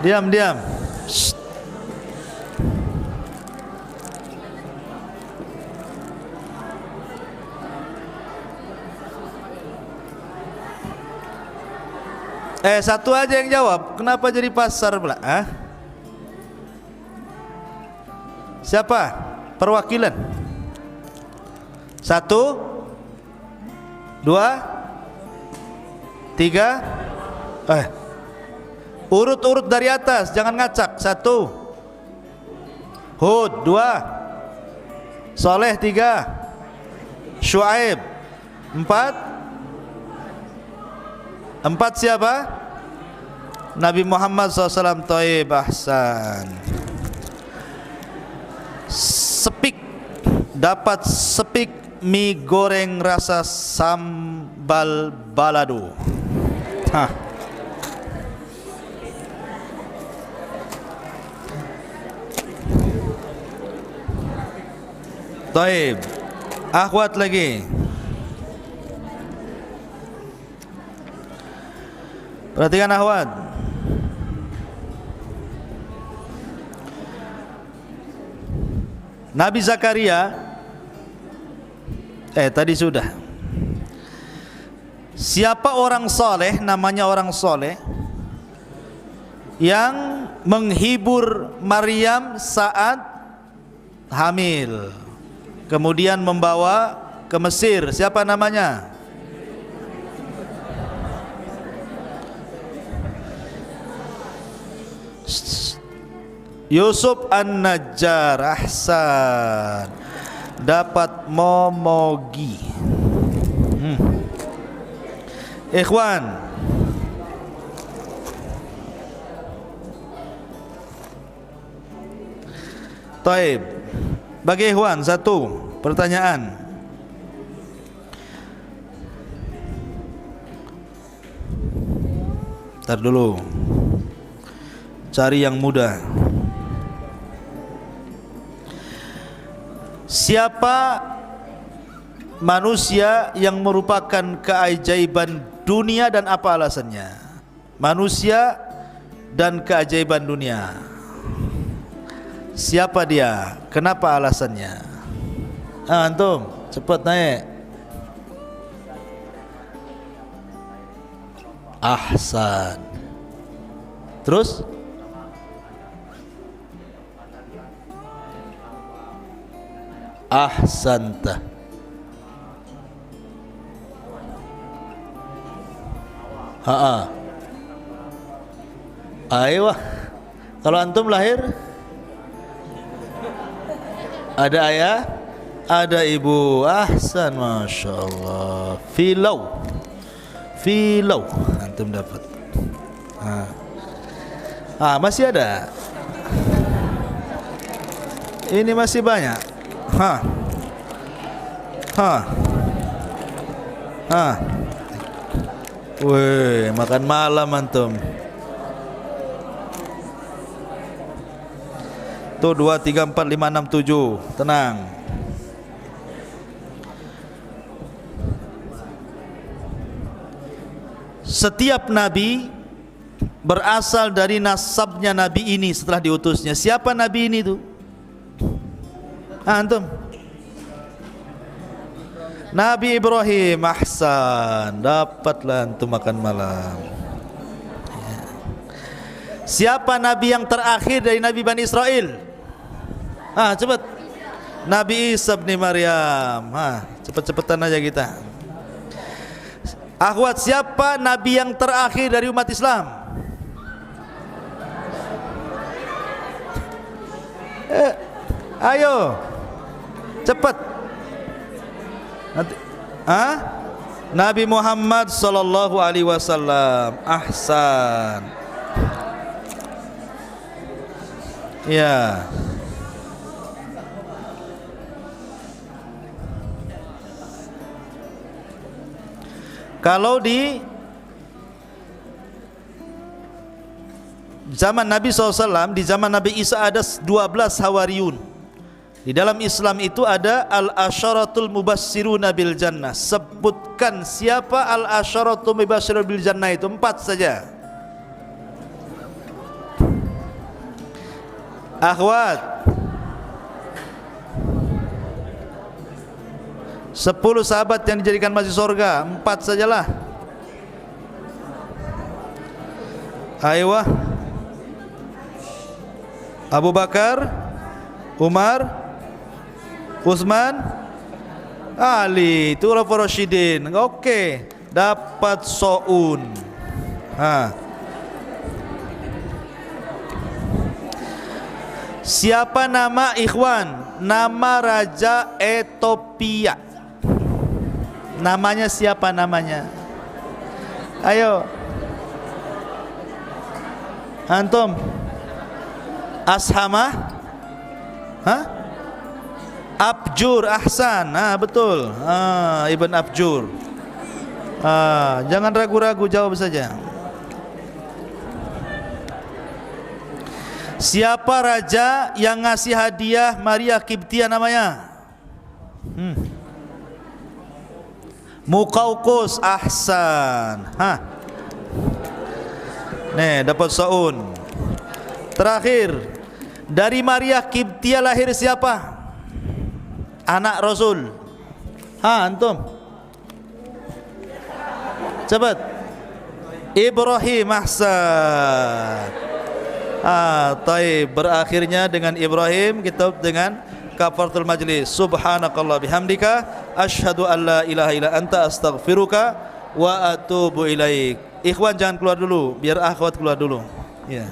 Diam. Shh. Satu aja yang jawab. Kenapa jadi pasar pula? Siapa? Perwakilan. 1 2 3. Urut dari atas, jangan ngacak. 1 Hud. 2 Saleh. 3 Syuaib. 4 siapa? Nabi Muhammad SAW. Taib. Ahsan. Sepik. Dapat sepik mie goreng rasa sambal balado. Taib. Akhwat lagi. Perhatikan akhwat. Nabi Zakaria tadi sudah. Siapa orang soleh, namanya orang soleh, yang menghibur Maryam saat hamil, kemudian membawa ke Mesir? Siapa namanya? Yusuf An-Najjar. Ahsan. Dapat momogi. Ikhwan, taib. Bagi ikhwan, 1 pertanyaan. Ntar dulu, cari yang mudah. Siapa manusia yang merupakan keajaiban dunia dan apa alasannya? Manusia dan keajaiban dunia. Siapa dia? Kenapa alasannya? Antum, cepat naik. Ahsan. Terus? Ahsanta. Ayo. Kalau antum lahir ada ayah, ada ibu. Ahsan, masya Allah. Filau antum dapat. Masih ada. Ini masih banyak. Wih, makan malam antum. Tuh 2, 3, 4, 5, 6, 7. Tenang. Setiap nabi berasal dari nasabnya nabi ini setelah diutusnya. Siapa nabi ini tuh? Antum? Nabi Ibrahim. Ahsan, dapatlah antum makan malam. Siapa nabi yang terakhir dari nabi Bani Israel? Cepat. Nabi Isa bin Maryam. Cepet-cepetan aja kita. Akhwat, siapa nabi yang terakhir dari umat Islam? Ayo, cepat. Nabi Muhammad sallallahu alaihi wasallam. Ahsan. Ya. Kalau di zaman Nabi SAW, di zaman Nabi Isa ada 12 Hawariyun. Di dalam Islam itu ada al-asyaratul mubasyiruna bil jannah. Sebutkan siapa al-asyaratul mubasyiruna bil jannah itu, 4 saja. Akhwat, 10 sahabat yang dijadikan masuk surga, 4 sajalah. Ayo, Abu Bakar, Umar, Utsman, Ali, itu Khulafaur Rasyidin. Oke, dapat soun. Siapa nama ikhwan? Nama Raja Ethiopia. Namanya siapa namanya? Ayo. Antum. Ashamah? Abjur. Ahsan. Betul. Ibn Abjur. Jangan ragu-ragu, jawab saja. Siapa raja yang ngasih hadiah Maria Kiptia namanya? Muqawqis. Ahsan. Nih, dapat saun. Terakhir, dari Maria Kiptia lahir siapa? Anak Rasul. Antum. Cepat. Ibrahim. Ahsan. Taib. Berakhirnya dengan Ibrahim, kita dengan kafaratul majlis. Subhanakallah bihamdika asyhadu an la ilaha illa anta astaghfiruka wa atubu ilaik. Ikhwan jangan keluar dulu, biar akhwat keluar dulu. Ya.